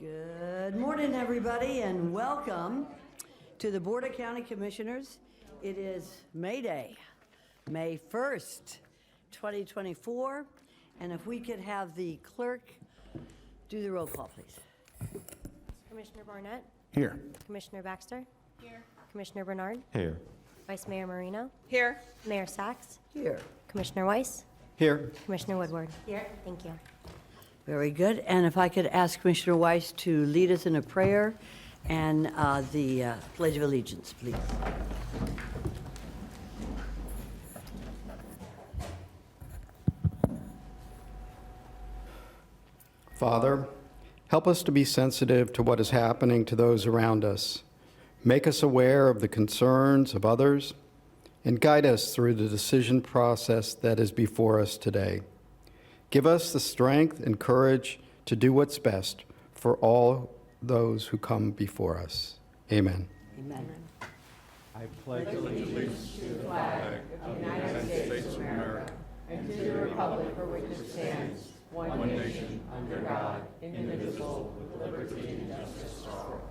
Good morning, everybody, and welcome to the Board of County Commissioners. It is May Day, May 1st, 2024, and if we could have the clerk do the roll call, please. Commissioner Barnett? Here. Commissioner Baxter? Here. Commissioner Bernard? Here. Vice Mayor Marino? Here. Mayor Sachs? Here. Commissioner Weiss? Here. Commissioner Woodward? Here. Thank you. Very good, and if I could ask Commissioner Weiss to lead us in a prayer and the Pledge of Allegiance, please. Father, help us to be sensitive to what is happening to those around us. Make us aware of the concerns of others and guide us through the decision process that is before us today. Give us the strength and courage to do what's best for all those who come before us. Amen. Amen. I pledge allegiance to the flag of the United States of America and to the republic for which it stands, one nation, under God, indivisible, with liberty and justice for all.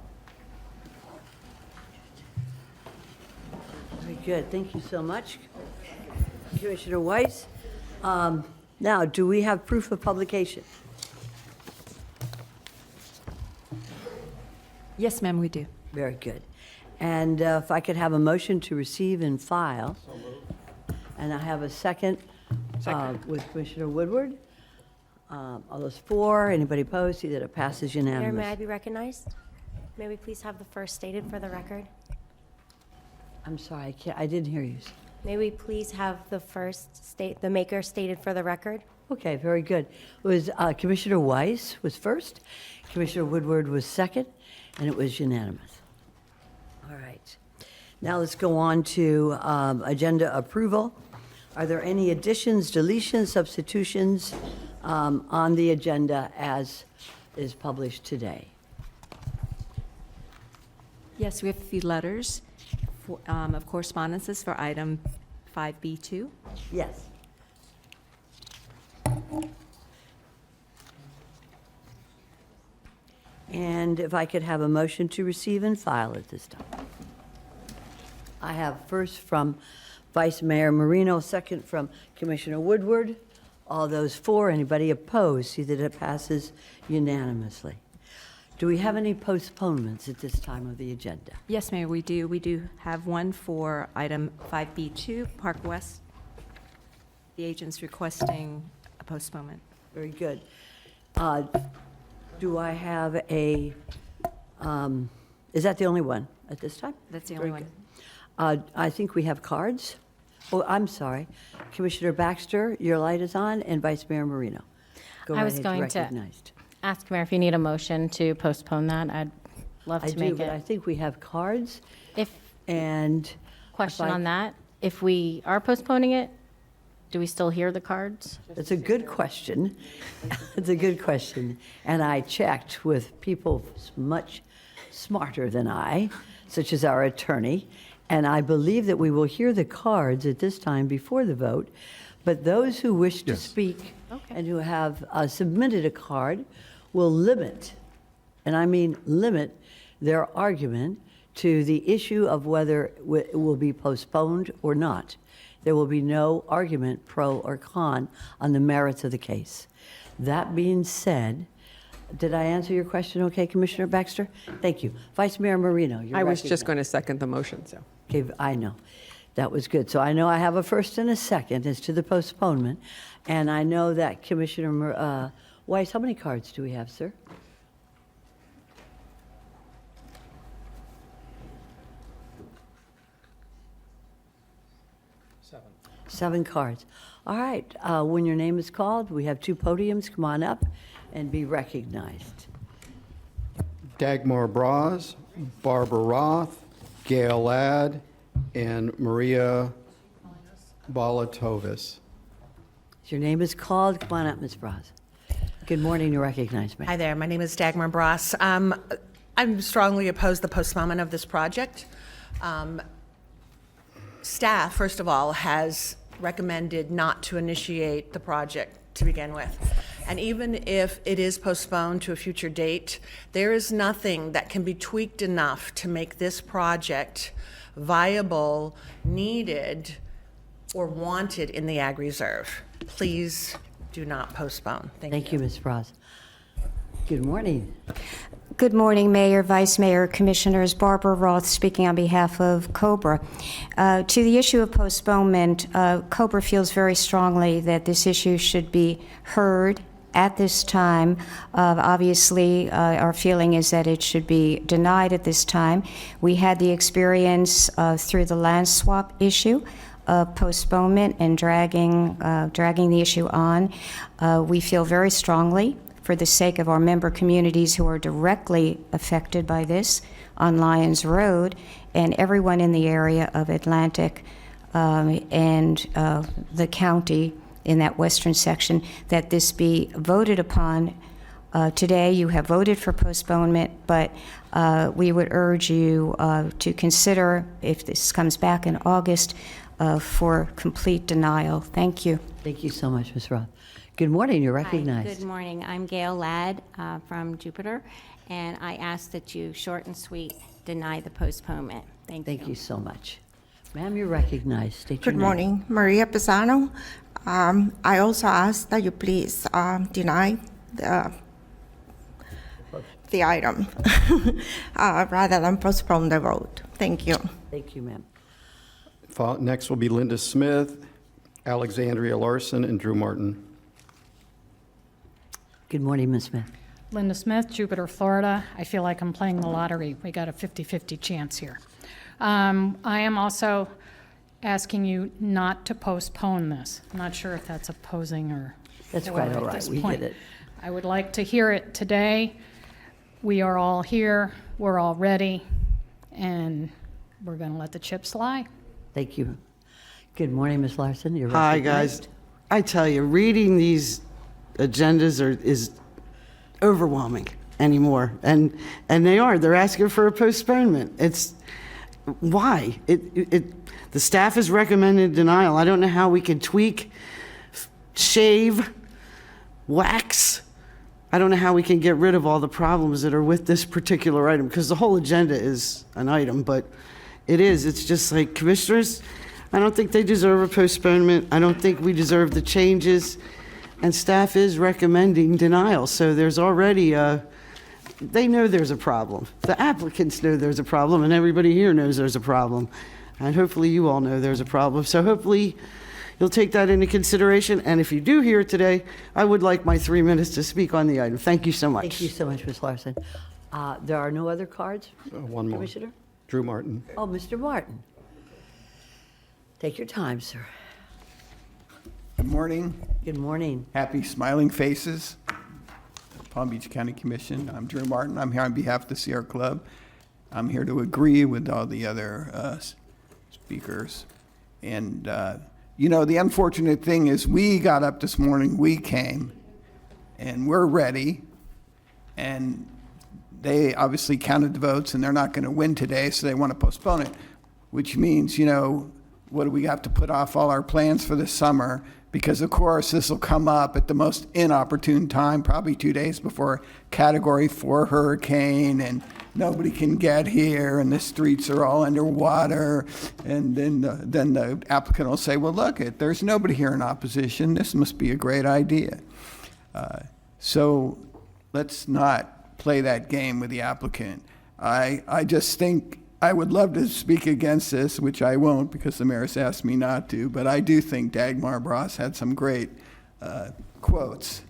Very good, thank you so much, Commissioner Weiss. Now, do we have proof of publication? Yes, ma'am, we do. Very good. And if I could have a motion to receive and file. And I have a second with Commissioner Woodward. All those for, anybody opposed, see that it passes Mayor, may I unanimous. be recognized? May we please have the first stated for the record? I'm sorry, I didn't hear you. May we please have the maker stated for the record? Okay, very good. It was Commissioner Weiss was first, Commissioner Woodward was second, and it was unanimous. All right. Now let's go on to agenda approval. Are there any additions, deletions, substitutions on the agenda as is published today? Yes, we have a few letters of correspondences for item 5B2. Yes. And if I could have a motion to receive and file at this time. I have first from Vice Mayor Marino, second from Commissioner Woodward. All those for, anybody opposed, see that it passes unanimously. Do we have any postponements at this time of the agenda? Yes, Mayor, we do. We do have one for item 5B2, Park West. The agent's requesting a postponement. Very good. Do I have a, is that the only one at this time? That's the only Very one. good. I think we have cards. Oh, I'm sorry. Commissioner Baxter, your light is on, and Vice Mayor Marino. Go I right was ahead, going to recognized. ask Mayor if you need a motion to postpone that. I'd love I to do, make but I it. think we have cards, If, and question I- on that, if we are postponing it, do we still hear the cards? it's a good question. It's a good question. And I checked with people much smarter than I, such as our attorney, and I believe that we will hear the cards at this time before the vote, but those who wish to speak Okay. and who have submitted a card will limit, and I mean limit, their argument to the issue of whether it will be postponed or not. There will be no argument, pro or con, on the merits of the case. That being said, did I answer your question okay, Commissioner Baxter? Thank you. Vice Mayor Marino, you're I was just recognized. going to second the motion, so. Okay, I know. That was good. So I know I have a first and a second as to the postponement, and I know that Commissioner Weiss, how many cards do we have, sir? Seven cards. All right, when your name is called, we have two podiums. Come on up and be recognized. Dagmar Braz, Barbara Roth, Gail Ladd, and Maria Balatovis. Your name is called. Come on up, Ms. Braz. Good morning. You're recognized, ma'am. Hi there, my name is Dagmar Bross. I'm strongly opposed to the postponement of this project. Staff, first of all, has recommended not to initiate the project to begin with. And even if it is postponed to a future date, there is nothing that can be tweaked enough to make this project viable, needed, or wanted in the Ag Reserve. Please do not postpone. Thank you, Ms. Bras. Good morning. Good morning, Mayor, Vice Mayor, Commissioners. Barbara Roth speaking on behalf of COBRA. To the issue of postponement, COBRA feels very strongly that this issue should be heard at this time. Obviously, our feeling is that it should be denied at this time. We had the experience through the land swap issue of postponement and dragging the issue on. We feel very strongly, for the sake of our member communities who are directly affected by this on Lyons Road and everyone in the area of Atlantic and the county in that western section, that this be voted upon today. You have voted for postponement, but we would urge you to consider, if this comes back in August, for complete denial. Thank you. Thank you so much, Ms. Roth. Good morning, you're recognized. Hi, good morning. I'm Gail Ladd from Jupiter, and I ask that you, short and sweet, deny the postponement. Thank you. Thank you so much. Ma'am, you're recognized. State your Good name. morning, Maria Pisano. I also ask that you please deny the item rather than postpone the vote. Thank you. Thank you, ma'am. Next will be Linda Smith, Alexandria Larson, and Drew Martin. Good morning, Ms. Smith. Linda Smith, Jupiter, Florida. I feel like I'm playing the lottery. We got a 50-50 chance here. I am also asking you not to postpone this. I'm not sure if that's opposing or That's or quite at all right. this We point. get it. I would like to hear it today. We are all here. We're all ready. And we're going to let the chips lie. Thank you. Good morning, Ms. Larson. You're Hi, recognized. guys. I tell you, reading these agendas is overwhelming anymore. And they are. They're asking for a postponement. It's why? The staff has recommended denial. I don't know how we could tweak, shave, wax. I don't know how we can get rid of all the problems that are with this particular item, because the whole agenda is an item, but it's just like, commissioners, I don't think they deserve a postponement. I don't think we deserve the changes. And staff is recommending denial. So there's already they know there's a problem. The applicants know there's a problem, and everybody here knows there's a problem. And hopefully you all know there's a problem. So hopefully you'll take that into consideration. And if you do hear it today, I would like my 3 minutes to speak on the item. Thank you so much. Thank you so much, Ms. Larson. There are no other cards, One more. Commissioner? Drew Martin. Oh, Mr. Martin. Take your time, sir. Good morning. Good morning. Happy smiling faces. Palm Beach County Commission. I'm Drew Martin. I'm here on behalf of the Sierra Club. I'm here to agree with all the other speakers. And, the unfortunate thing is we got up this morning, we came, and we're ready. And they obviously counted the votes, and they're not going to win today, so they want to postpone it, which means, what do we have to put off all our plans for this summer? Because, of course, this will come up at the most inopportune time, probably 2 days before Category 4 hurricane, and nobody can get here, and the streets are all underwater. And then the applicant will say, well, look, there's nobody here in opposition. This must be a great idea. So let's not play that game with the applicant. I just think I would love to speak against this, which I won't because the mayor's asked me not to, but I do think Dagmar Bras had some great quotes.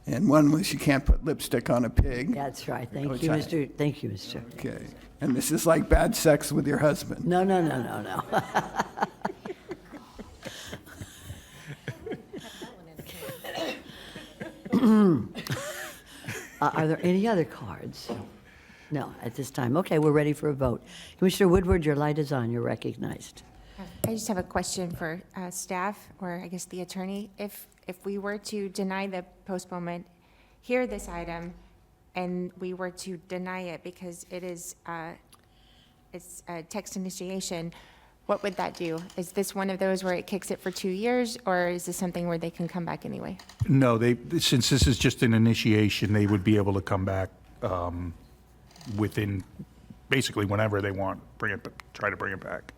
And one was, you can't put lipstick on a pig. That's right. Thank Which you, I- Mr. Thank you, Mr. Okay. And this is like bad sex with your husband. No. Are there any other cards? No, at this time. Okay, we're ready for a vote. Commissioner Woodward, your light is on. You're recognized. I just have a question for staff, or I guess the attorney. If we were to deny the postponement, hear this item, and we were to deny it because it's a text initiation, What would that do? Is this one of those where it kicks it for 2 years, or is this something where they can come back anyway? No, since this is just an initiation, they would be able to come back within, basically whenever they want, try to bring it back.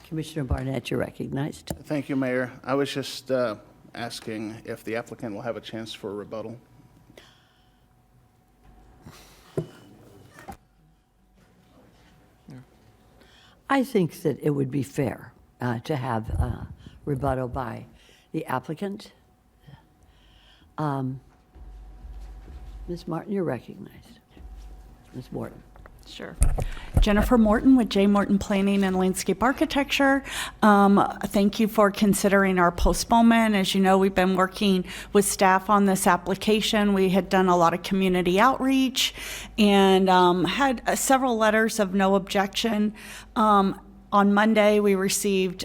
Commissioner Barnett, you're recognized. Thank you, Mayor. I was just asking if the applicant will have a chance for a rebuttal. I think that it would be fair to have a rebuttal by the applicant. Ms. Martin, you're recognized. Ms. Morton. Sure. Jennifer Morton with J. Morton Planning and Landscape Architecture. Thank you for considering our postponement. As you know, we've been working with staff on this application. We had done a lot of community outreach and had several letters of no objection. On Monday, we received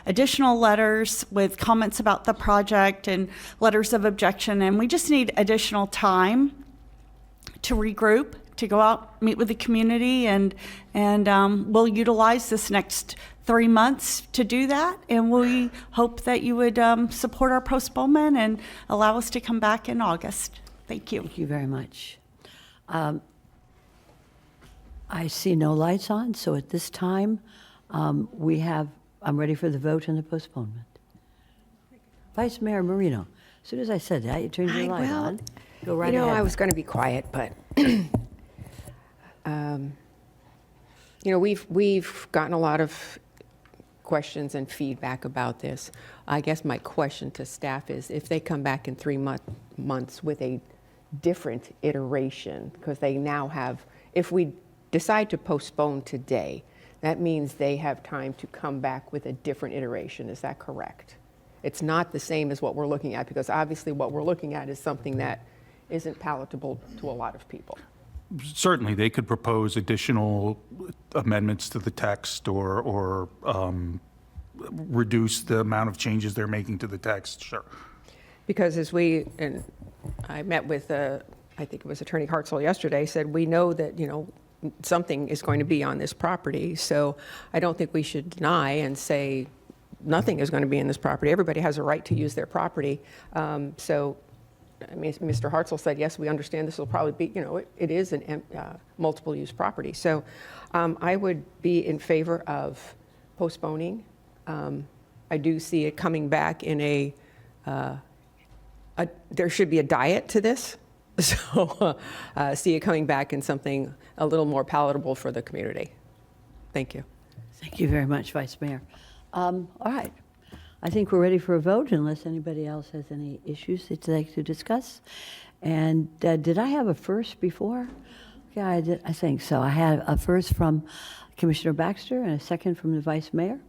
additional letters with comments about the project and letters of objection, and we just need additional time to regroup, to go out, meet with the community, and we'll utilize this next 3 months to do that. And we hope that you would support our postponement and allow us to come back in August. Thank you. Thank you very much. I see no lights on, so at this time, I'm ready for the vote on the postponement. Vice Mayor Marino, as soon as I said that, you turned your light on. Go right ahead. I was going to be quiet, but we've gotten a lot of questions and feedback about this. I guess my question to staff is if they come back in 3 months with a different iteration, because they now have, if we decide to postpone today, that means they have time to come back with a different iteration. Is that correct? It's not the same as what we're looking at, because obviously what we're looking at is something that isn't palatable to a lot of people. Certainly, they could propose additional amendments to the text or reduce the amount of changes they're making to the text, sure. Because I met with, I think it was Attorney Hartzell yesterday, said we know that, something is going to be on this property, so I don't think we should deny and say nothing is going to be in this property. Everybody has a right to use their property. So, I mean, Mr. Hartzell said, yes, we understand this will probably be, it is a multiple use property. So I would be in favor of postponing. I do see it coming back in there should be a diet to this. So see it coming back in something a little more palatable for the community. Thank you. Thank you very much, Vice Mayor. All right. I think we're ready for a vote unless anybody else has any issues they'd like to discuss. And did I have a first before? Yeah, I did. I think so. I had a first from Commissioner Baxter and a second from the Vice Mayor.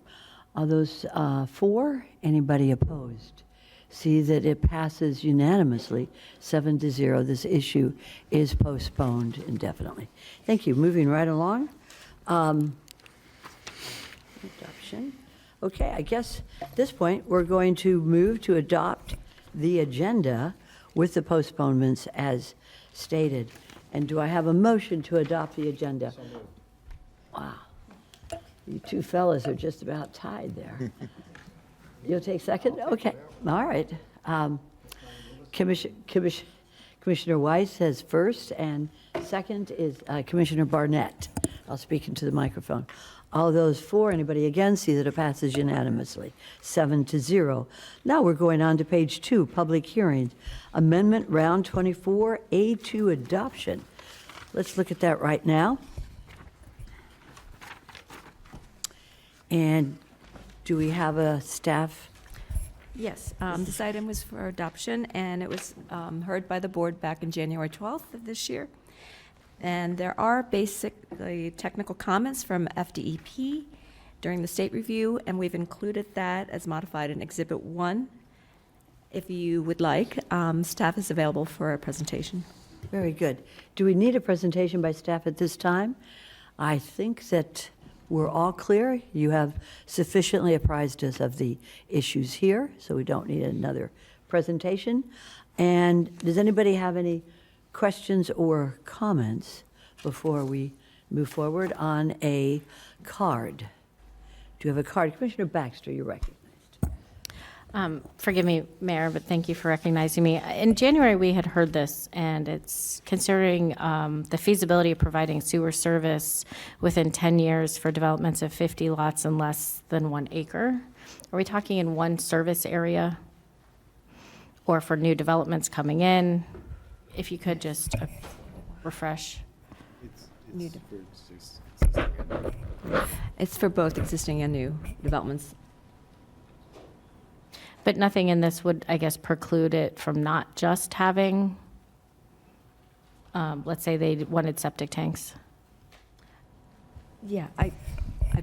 Are those for? Anybody opposed? See that it passes unanimously, 7-0. This issue is postponed indefinitely. Thank you. Moving right along. Adoption. Okay, I guess at this point, we're going to move to adopt the agenda with the postponements as stated. And do I have a motion to adopt the agenda? Wow. You two fellas are just about tied there. You'll take second? Okay, all right. Commissioner Weiss says first, and second is Commissioner Barnett. I'll speak into the microphone. All those for, anybody against, see that it passes unanimously, 7-0. Now we're going on to page 2, public hearings. Amendment round 24, A2 adoption. Let's look at that right now. And do we have a staff? Yes, this item was for adoption, and it was heard by the board back in January 12th of this year. And there are basically technical comments from FDEP during the state review, and we've included that as modified in Exhibit 1. If you would like, staff is available for a presentation. Very good. Do we need a presentation by staff at this time? I think that we're all clear. You have sufficiently apprised us of the issues here, so we don't need another presentation. And does anybody have any questions or comments before we move forward on a card? Do you have a card? Commissioner Baxter, you're recognized. Forgive me, Mayor, but thank you for recognizing me. In January, we had heard this, and it's considering the feasibility of providing sewer service within 10 years for developments of 50 lots and less than 1 acre. Are we talking in one service area or for new developments coming in? If you could just refresh. It's for both existing and new developments. But nothing in this would, I guess, preclude it from not just having, let's say they wanted septic tanks. Yeah, I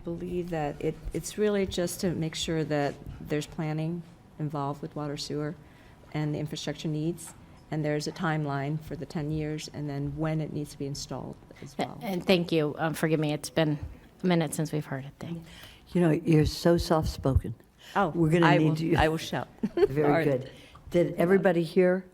believe that it's really just to make sure that there's planning involved with water sewer and the infrastructure needs, and there's a timeline for the 10 years, and then when it needs to be installed as well. And thank you. Forgive me, it's been a minute since we've heard it. Thank You know, you're so soft-spoken. Oh, We're going to need you. I will shout. Very Sorry. good. Did everybody hear?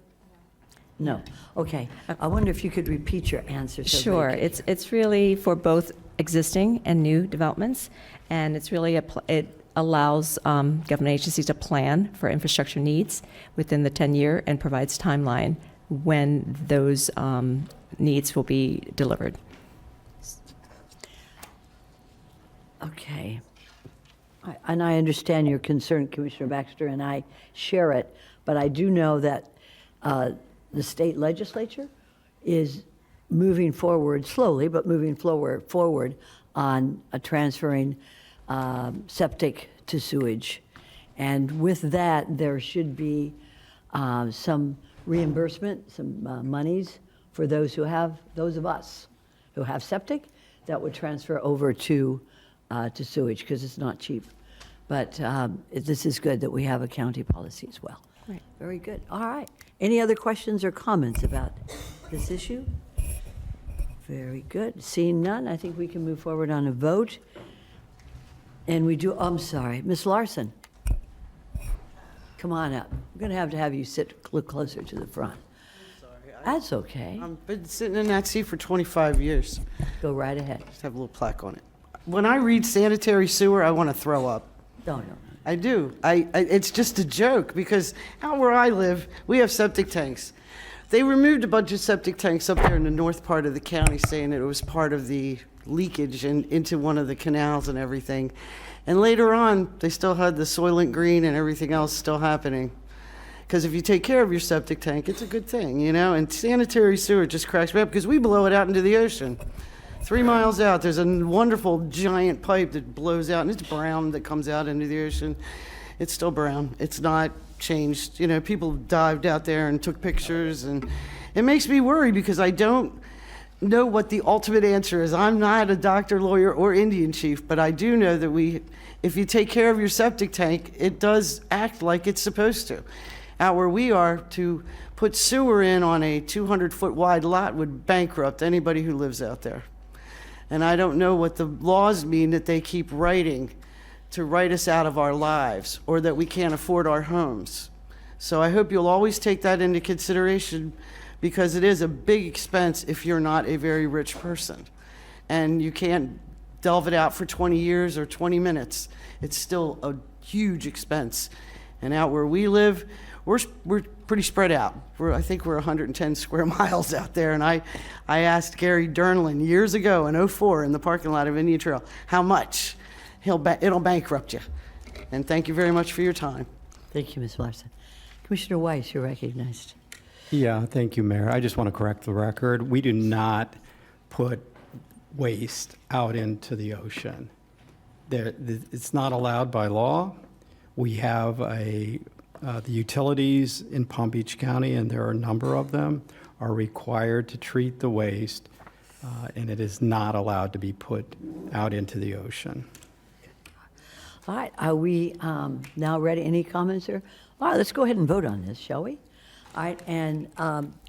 No. Okay. I wonder if you could repeat your answer. so Sure, they could- it's really for both existing and new developments, and it's really, it allows government agencies to plan for infrastructure needs within the 10-year and provides timeline when those needs will be delivered. Okay. And I understand your concern, Commissioner Baxter, and I share it, but I do know that the state legislature is moving forward slowly, but moving forward on transferring septic to sewage. And with that, there should be some reimbursement, some monies for those of us who have septic that would transfer over to sewage, because it's not cheap. But this is good that we have a county policy as well. Right. Very good. All right. Any other questions or comments about this issue? Very good. Seeing none, I think we can move forward on a vote. And we do, I'm sorry, Ms. Larson. Come on up. I'm going to have you sit a little closer to the front. That's okay. I've been sitting in that seat for 25 years. Go right ahead. Just have a little plaque on it. When I read sanitary sewer, I want to throw up. No. I do. It's just a joke, because out where I live, we have septic tanks. They removed a bunch of septic tanks up there in the north part of the county, saying that it was part of the leakage into one of the canals and everything. And later on, they still had the Soylent Green and everything else still happening. Because if you take care of your septic tank, it's a good thing, you know? And sanitary sewer just cracks me up, because we blow it out into the ocean. 3 miles out, there's a wonderful giant pipe that blows out, and it's brown, that comes out into the ocean. It's still brown. It's not changed. You know, people dived out there and took pictures, and it makes me worry, because I don't know what the ultimate answer is. I'm not a doctor, lawyer, or Indian chief, but I do know that if you take care of your septic tank, it does act like it's supposed to. Out where we are, to put sewer in on a 200-foot wide lot would bankrupt anybody who lives out there. And I don't know what the laws mean that they keep writing to write us out of our lives, or that we can't afford our homes. So I hope you'll always take that into consideration, because it is a big expense if you're not a very rich person. And you can't delve it out for 20 years or 20 minutes. It's still a huge expense. And out where we live, we're pretty spread out. I think we're 110 square miles out there. And I asked Gary Dernlin years ago in 2004 in the parking lot of Indian Trail, how much? It'll bankrupt you. And thank you very much for your time. Thank you, Ms. Larson. Commissioner Weiss, you're recognized. Yeah, thank you, Mayor. I just want to correct the record. We do not put waste out into the ocean. It's not allowed by law. We have the utilities in Palm Beach County, and there are a number of them, are required to treat the waste, and it is not allowed to be put out into the ocean. All right, are we now ready? Any comments here? All right, let's go ahead and vote on this, shall we? All right, and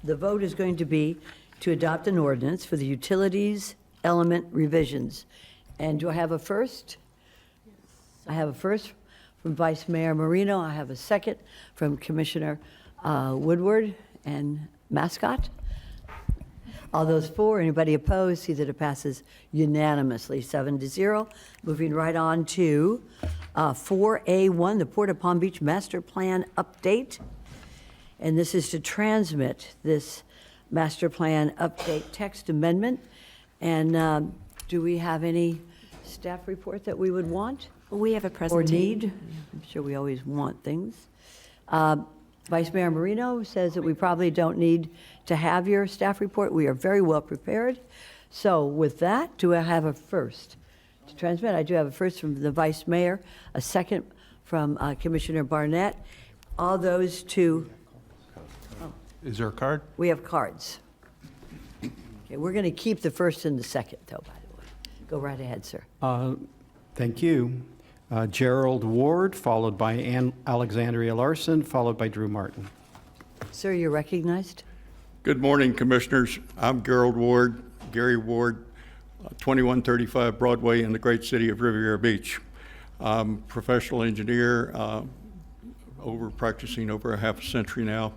the vote is going to be to adopt an ordinance for the utilities element revisions. And do I have a first? I have a first from Vice Mayor Marino. I have a second from Commissioner Woodward and Mascot. All those for, anybody opposed, see that it passes unanimously, 7-0. Moving right on to 4A1, the Port of Palm Beach Master Plan Update. And this is to transmit this Master Plan Update text amendment. And do we have any staff report that we would want? We have a Or presentation. need? I'm sure we always want things. Vice Mayor Marino says that we probably don't need to have your staff report. We are very well prepared. So with that, do I have a first to transmit? I do have a first from the Vice Mayor, a second from Commissioner Barnett. All those to, Is there a card? we have cards. Okay, we're going to keep the first and the second, though, by the way. Go right ahead, sir. Thank you. Gerald Ward, followed by Alexandria Larson, followed by Drew Martin. Sir, you're recognized. Good morning, Commissioners. I'm Gerald Ward, Gary Ward, 2135 Broadway in the great city of Riviera Beach. I'm a professional engineer, practicing over a half a century now.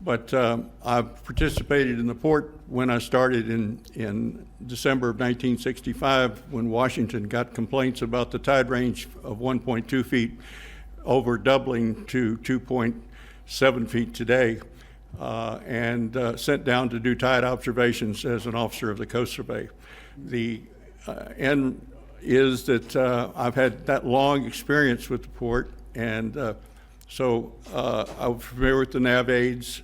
But I've participated in the port when I started in December of 1965, when Washington got complaints about the tide range of 1.2 feet, over doubling to 2.7 feet today, and sent down to do tide observations as an officer of the Coast Survey. The end is that I've had that long experience with the port, and so I was familiar with the nav aids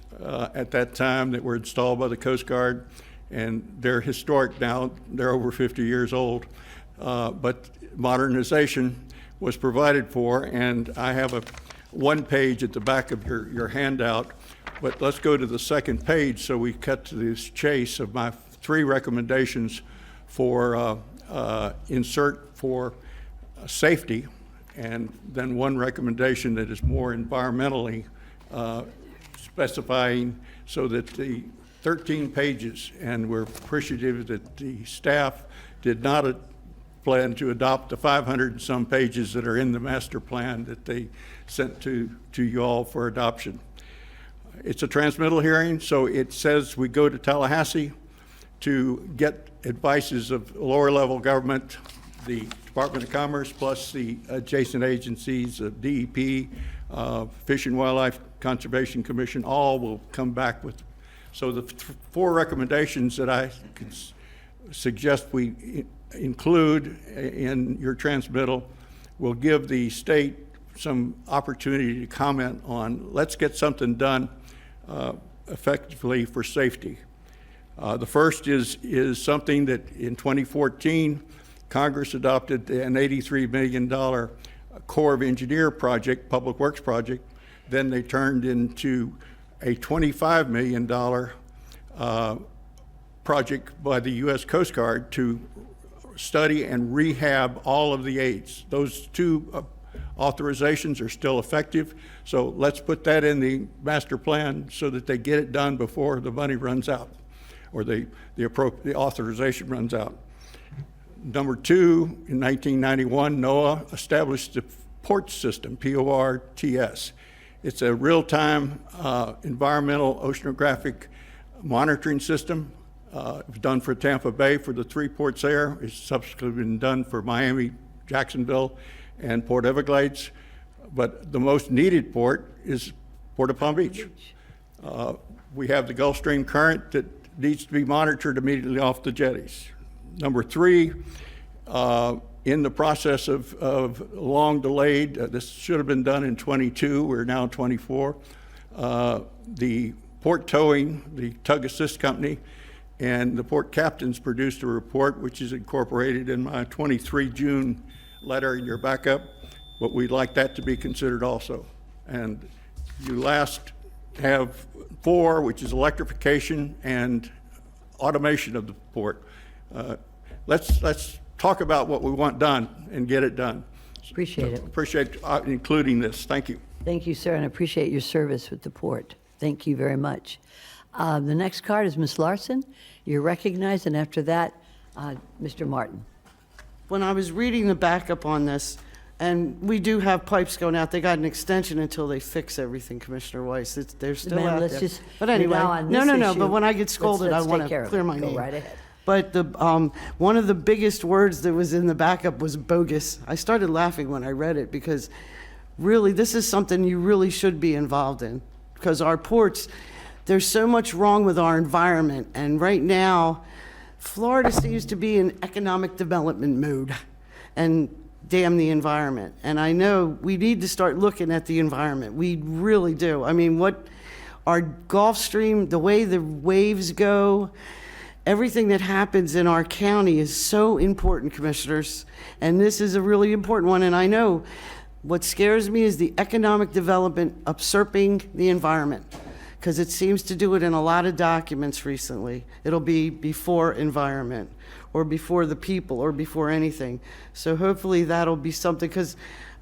at that time that were installed by the Coast Guard, and they're historic now. They're over 50 years old, but modernization was provided for, and I have a one page at the back of your handout, but let's go to the second page so we cut to this chase of my 3 recommendations for insert for safety, and then 1 recommendation that is more environmentally specifying, so that the 13 pages, and we're appreciative that the staff did not plan to adopt the 500 and some pages that are in the master plan that they sent to you all for adoption. It's a transmittal hearing, so it says we go to Tallahassee to get advices of lower level government, the Department of Commerce, plus the adjacent agencies of DEP, Fish and Wildlife Conservation Commission, all will come back with. So the 4 recommendations that I could suggest we include in your transmittal will give the state some opportunity to comment on, let's get something done effectively for safety. The first is something that in 2014, Congress adopted an $83 million Corps of Engineer project, public works project. Then they turned into a $25 million project by the U.S. Coast Guard to study and rehab all of the aids. Those 2 authorizations are still effective, so let's put that in the master plan so that they get it done before the money runs out, or the authorization runs out. Number 2, in 1991, NOAA established the PORT system, PORTS. It's a real-time environmental oceanographic monitoring system. It was done for Tampa Bay for the 3 ports there. It's subsequently been done for Miami, Jacksonville, and Port Everglades. But the most needed port is Port of Palm Beach. We have the Gulf Stream current that needs to be monitored immediately off the jetties. Number 3, in the process of long delayed, this should have been done in 22, we're now 24, the port towing, the tug assist company, and the port captains produced a report which is incorporated in my 23 June letter in your backup, but we'd like that to be considered also. And you last have 4, which is electrification and automation of the port. Let's talk about what we want done and get it done. Appreciate it. Appreciate including this. Thank you. Thank you, sir, and I appreciate your service with the port. Thank you very much. The next card is Ms. Larson. You're recognized, and after that, Mr. Martin. When I was reading the backup on this, And we do have pipes going out. They got an extension until they fix everything, Commissioner Weiss. They're still Ma'am, out let's there. just But move anyway, now on no, this no, no, issue. but when I get scolded, I Let's want take care to of clear it. my Go name. right ahead. But one of the biggest words that was in the backup was bogus. I started laughing when I read it because really, this is something you really should be involved in. Because our ports, there's so much wrong with our environment. And right now, Florida seems to be in economic development mode. And damn the environment. And I know we need to start looking at the environment. We really do. I mean, what our Gulf Stream, the way the waves go, everything that happens in our county is so important, commissioners. And this is a really important one. And I know what scares me is the economic development usurping the environment, because it seems to do it in a lot of documents recently. It'll be before environment, or before the people, or before anything. So hopefully that'll be something, because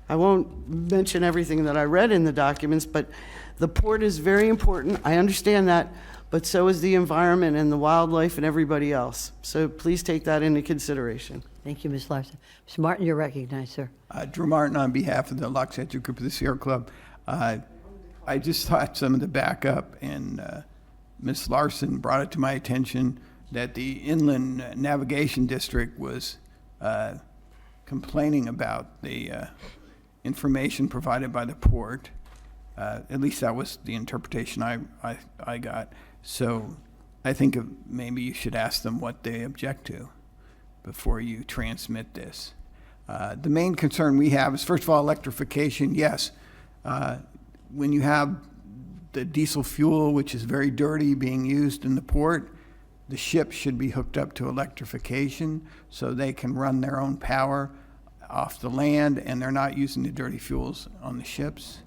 I won't mention everything that I read in the documents, but the port is very important. I understand that, but so is the environment and the wildlife and everybody else. So please take that into consideration. Thank you, Ms. Larson. Mr. Martin, you're recognized, sir. Drew Martin on behalf of the Lux Edge Group of the Sierra Club. I just thought some of the backup, and Ms. Larson brought it to my attention that the Inland Navigation District was complaining about the information provided by the port. At least that was the interpretation I got. So I think maybe you should ask them what they object to before you transmit this. The main concern we have is, first of all, electrification. Yes, when you have the diesel fuel, which is very dirty, being used in the port, the ships should be hooked up to electrification so they can run their own power off the land, and they're not using the dirty fuels on the ships.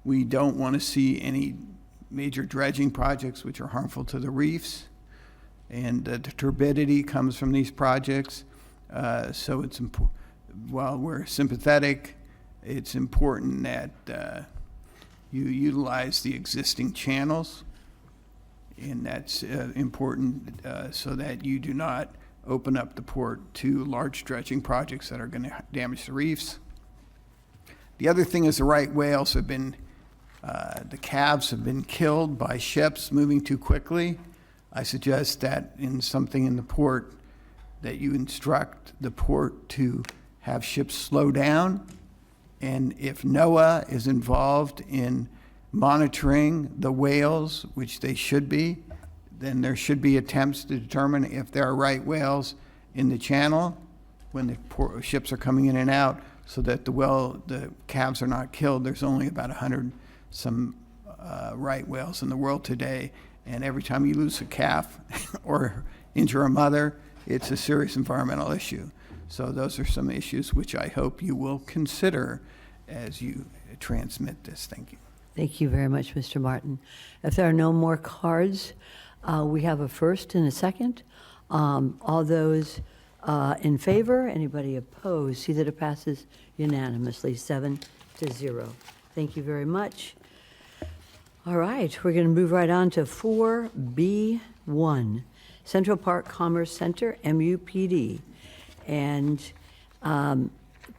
We don't want to see any major dredging projects which are harmful to the reefs, and the turbidity comes from these projects. So it's while we're sympathetic, it's important that you utilize the existing channels, and that's important so that you do not open up the port to large dredging projects that are going to damage the reefs. The other thing is the right whales have been, the calves have been killed by ships moving too quickly. I suggest that in something in the port, that you instruct the port to have ships slow down. And if NOAA is involved in monitoring the whales, which they should be, then there should be attempts to determine if there are right whales in the channel when the ships are coming in and out, so that the calves are not killed. There's only about 100 some right whales in the world today, and every time you lose a calf or injure a mother, it's a serious environmental issue. So those are some issues which I hope you will consider as you transmit this. Thank you. Thank you very much, Mr. Martin. If there are no more cards, we have a first and a second. All those in favor, anybody opposed? See that it passes unanimously, 7-0. Thank you very much. All right, we're going to move right on to 4B1, Central Park Commerce Center, MUPD. And at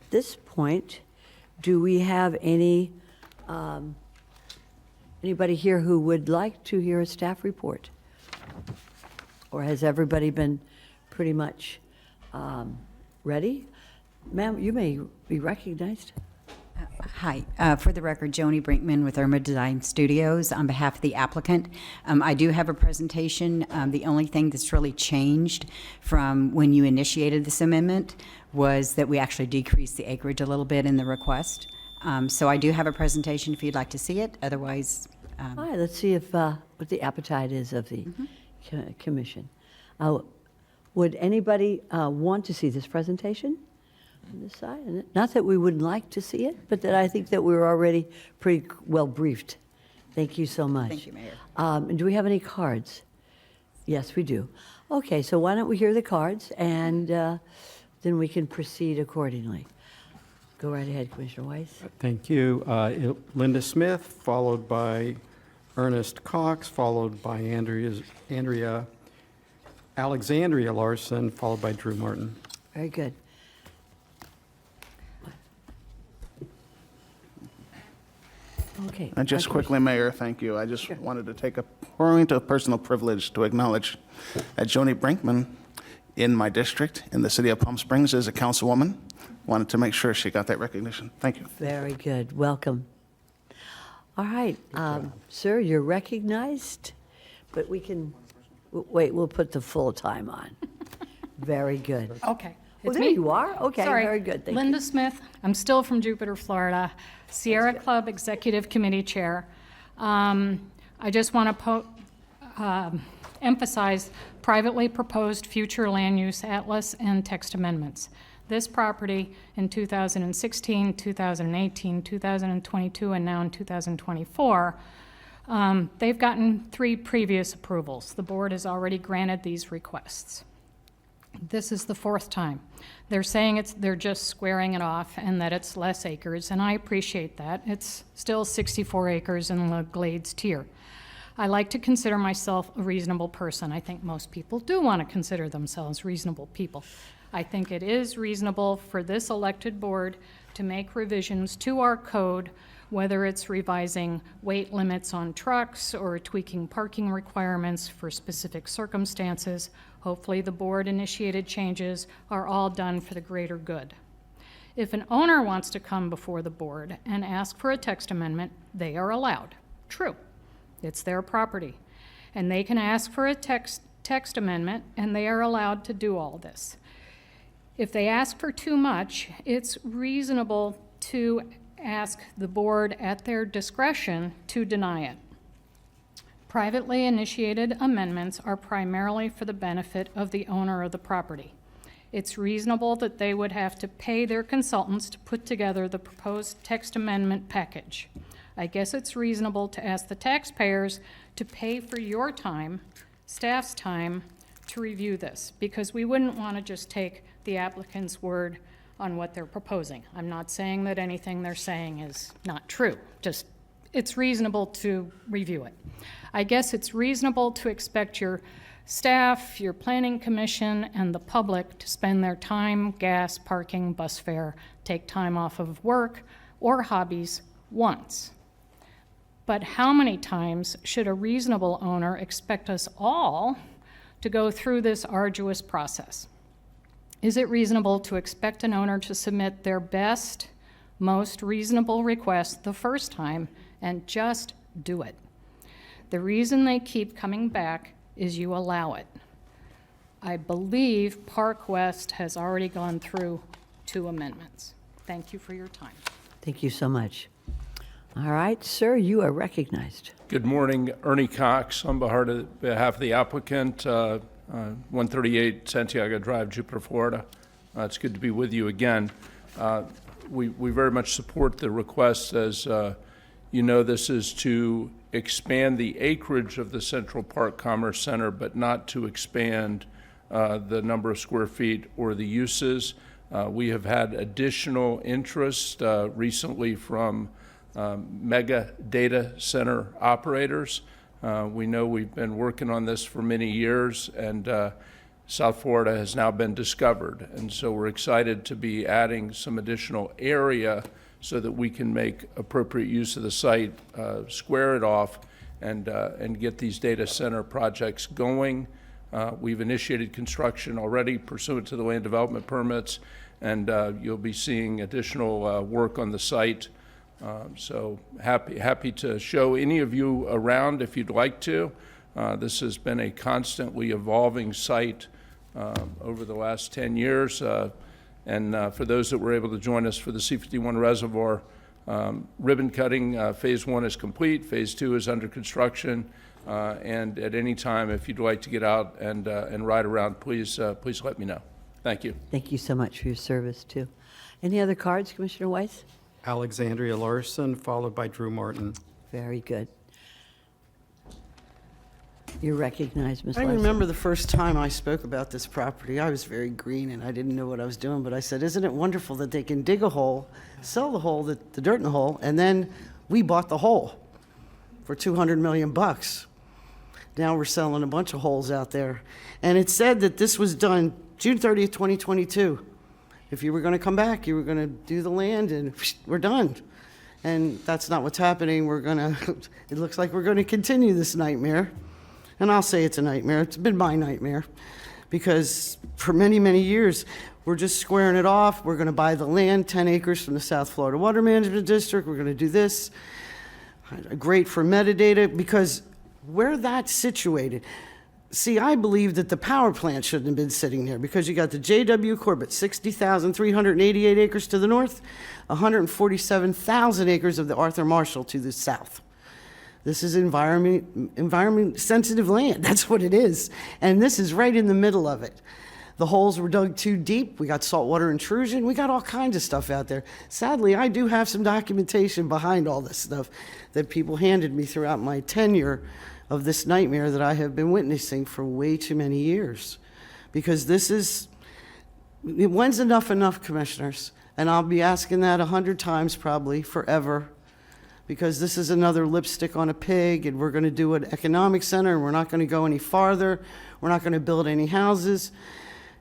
this point, do we have any anybody here who would like to hear a staff report? Or has everybody been pretty much ready? Ma'am, you may be recognized. Hi. For the record, Joni Brinkman with Irma Design Studios on behalf of the applicant. I do have a presentation. The only thing that's really changed from when you initiated this amendment was that we actually decreased the acreage a little bit in the request. So I do have a presentation if you'd like to see it. Otherwise... All right, let's see if what the appetite is of the commission. Would anybody want to see this presentation on this side? And not that we wouldn't like to see it, but that I think that we were already pretty well briefed. Thank you so much. Thank you, Mayor. Do we have any cards? Yes, we do. Okay, so why don't we hear the cards, and then we can proceed accordingly. Go right ahead, Commissioner Weiss. Thank you. Linda Smith, followed by Ernest Cox, followed by Alexandria Larson, followed by Drew Martin. Very good. Okay. And just quickly, Mayor, thank you. I just wanted to take a point of personal privilege to acknowledge that Joni Brinkman in my district in the city of Palm Springs is a councilwoman. Wanted to make sure she got that recognition. Thank you. Very good. Welcome. All right, sir, you're recognized, but we can, wait, we'll put the full time on. Very good. Okay. Oh, It's there me. you are. Okay, Sorry. very good. Thank you. Linda Smith. I'm still from Jupiter, Florida, Sierra Club Executive Committee Chair. I just want to emphasize privately proposed future land use atlas and text amendments. This property in 2016, 2018, 2022, and now in 2024, they've gotten 3 previous approvals. The board has already granted these requests. This is the 4th time. They're saying they're just squaring it off and that it's less acres, and I appreciate that. It's still 64 acres in the Glades tier. I like to consider myself a reasonable person. I think most people do want to consider themselves reasonable people. I think it is reasonable for this elected board to make revisions to our code, whether it's revising weight limits on trucks or tweaking parking requirements for specific circumstances. Hopefully the board-initiated changes are all done for the greater good. If an owner wants to come before the board and ask for a text amendment, they are allowed. True, it's their property. And they can ask for a text amendment, and they are allowed to do all this. If they ask for too much, it's reasonable to ask the board at their discretion to deny it. Privately initiated amendments are primarily for the benefit of the owner of the property. It's reasonable that they would have to pay their consultants to put together the proposed text amendment package. I guess it's reasonable to ask the taxpayers to pay for your time, staff's time, to review this, because we wouldn't want to just take the applicant's word on what they're proposing. I'm not saying that anything they're saying is not true, just it's reasonable to review it. I guess it's reasonable to expect your staff, your planning commission, and the public to spend their time, gas, parking, bus fare, take time off of work or hobbies once. But how many times should a reasonable owner expect us all to go through this arduous process? Is it reasonable to expect an owner to submit their best, most reasonable request the first time and just do it? The reason they keep coming back is you allow it. I believe Park West has already gone through 2 amendments. Thank you for your time. Thank you so much. All right, sir, you are recognized. Good morning, Ernie Cox on behalf of the applicant, 138 Santiago Drive, Jupiter, Florida. It's good to be with you again. We very much support the request. As you know, this is to expand the acreage of the Central Park Commerce Center, but not to expand the number of square feet or the uses. We have had additional interest recently from mega data center operators. We know we've been working on this for many years, and South Florida has now been discovered. And so we're excited to be adding some additional area so that we can make appropriate use of the site, square it off, and get these data center projects going. We've initiated construction already pursuant to the land development permits, and you'll be seeing additional work on the site. So happy to show any of you around if you'd like to. This has been a constantly evolving site over the last 10 years. And for those that were able to join us for the C51 reservoir, ribbon cutting, phase 1 is complete, phase 2 is under construction. And at any time, if you'd like to get out and ride around, please let me know. Thank you. Thank you so much for your service, too. Any other cards, Commissioner Weiss? Alexandria Larson, followed by Drew Martin. Very good. You're recognized, Ms. I Larson. remember the first time I spoke about this property, I was very green and I didn't know what I was doing, but I said, isn't it wonderful that they can dig a hole, sell the hole, the dirt in the hole, and then we bought the hole for $200 million. Now we're selling a bunch of holes out there. And it said that this was done June 30th, 2022. If you were going to come back, you were going to do the land, and we're done. And that's not what's happening. It looks like we're gonna continue this nightmare. And I'll say it's a nightmare. It's been my nightmare. Because for many, many years, we're just squaring it off. We're gonna buy the land, 10 acres from the South Florida Water Management District. We're gonna do this. Great for metadata, because where that's situated, see, I believe that the power plant shouldn't have been sitting there, because you got the J.W. Corbett, 60,388 acres to the north, 147,000 acres of the Arthur Marshall to the south. This is environment sensitive land. That's what it is. And this is right in the middle of it. The holes were dug too deep. We got saltwater intrusion. We got all kinds of stuff out there. Sadly, I do have some documentation behind all this stuff that people handed me throughout my tenure of this nightmare that I have been witnessing for way too many years. Because when's enough, commissioners? And I'll be asking that 100 times probably forever, because this is another lipstick on a pig, and we're gonna do an economic center, and we're not gonna go any farther. We're not gonna build any houses.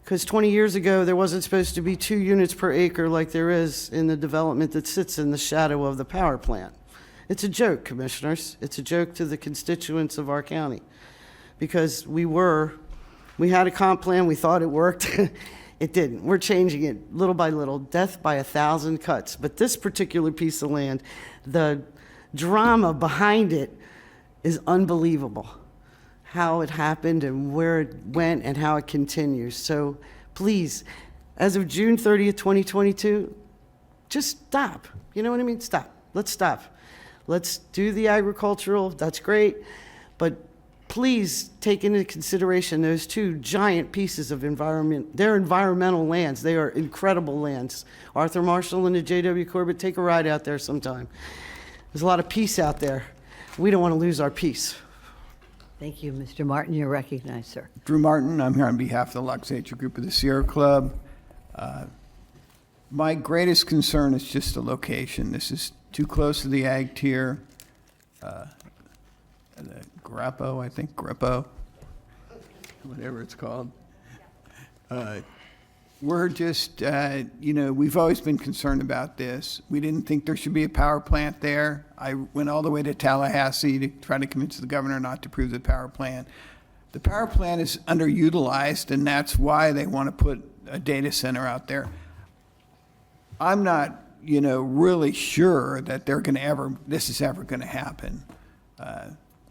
Because 20 years ago, there wasn't supposed to be 2 units per acre like there is in the development that sits in the shadow of the power plant. It's a joke, commissioners. It's a joke to the constituents of our county. Because we had a comp plan, we thought it worked. It didn't. We're changing it little by little, death by 1,000 cuts. But this particular piece of land, the drama behind it is unbelievable. How it happened and where it went and how it continues. So please, as of June 30th, 2022, just stop. You know what I mean? Stop. Let's stop. Let's do the agricultural, that's great, but please take into consideration those 2 giant pieces of environment. They're environmental lands. They are incredible lands. Arthur Marshall and the J.W. Corbett, take a ride out there sometime. There's a lot of peace out there. We don't want to lose our peace. Thank you, Mr. Martin. You're recognized, sir. Drew Martin, I'm here on behalf of the Luxature Group of the Sierra Club. My greatest concern is just the location. This is too close to the ag tier. The Grappo, I think, Grippo, whatever it's called. We're just, we've always been concerned about this. We didn't think there should be a power plant there. I went all the way to Tallahassee to try to convince the governor not to approve the power plant. The power plant is underutilized, and that's why they want to put a data center out there. I'm not, really sure that this is ever going to happen.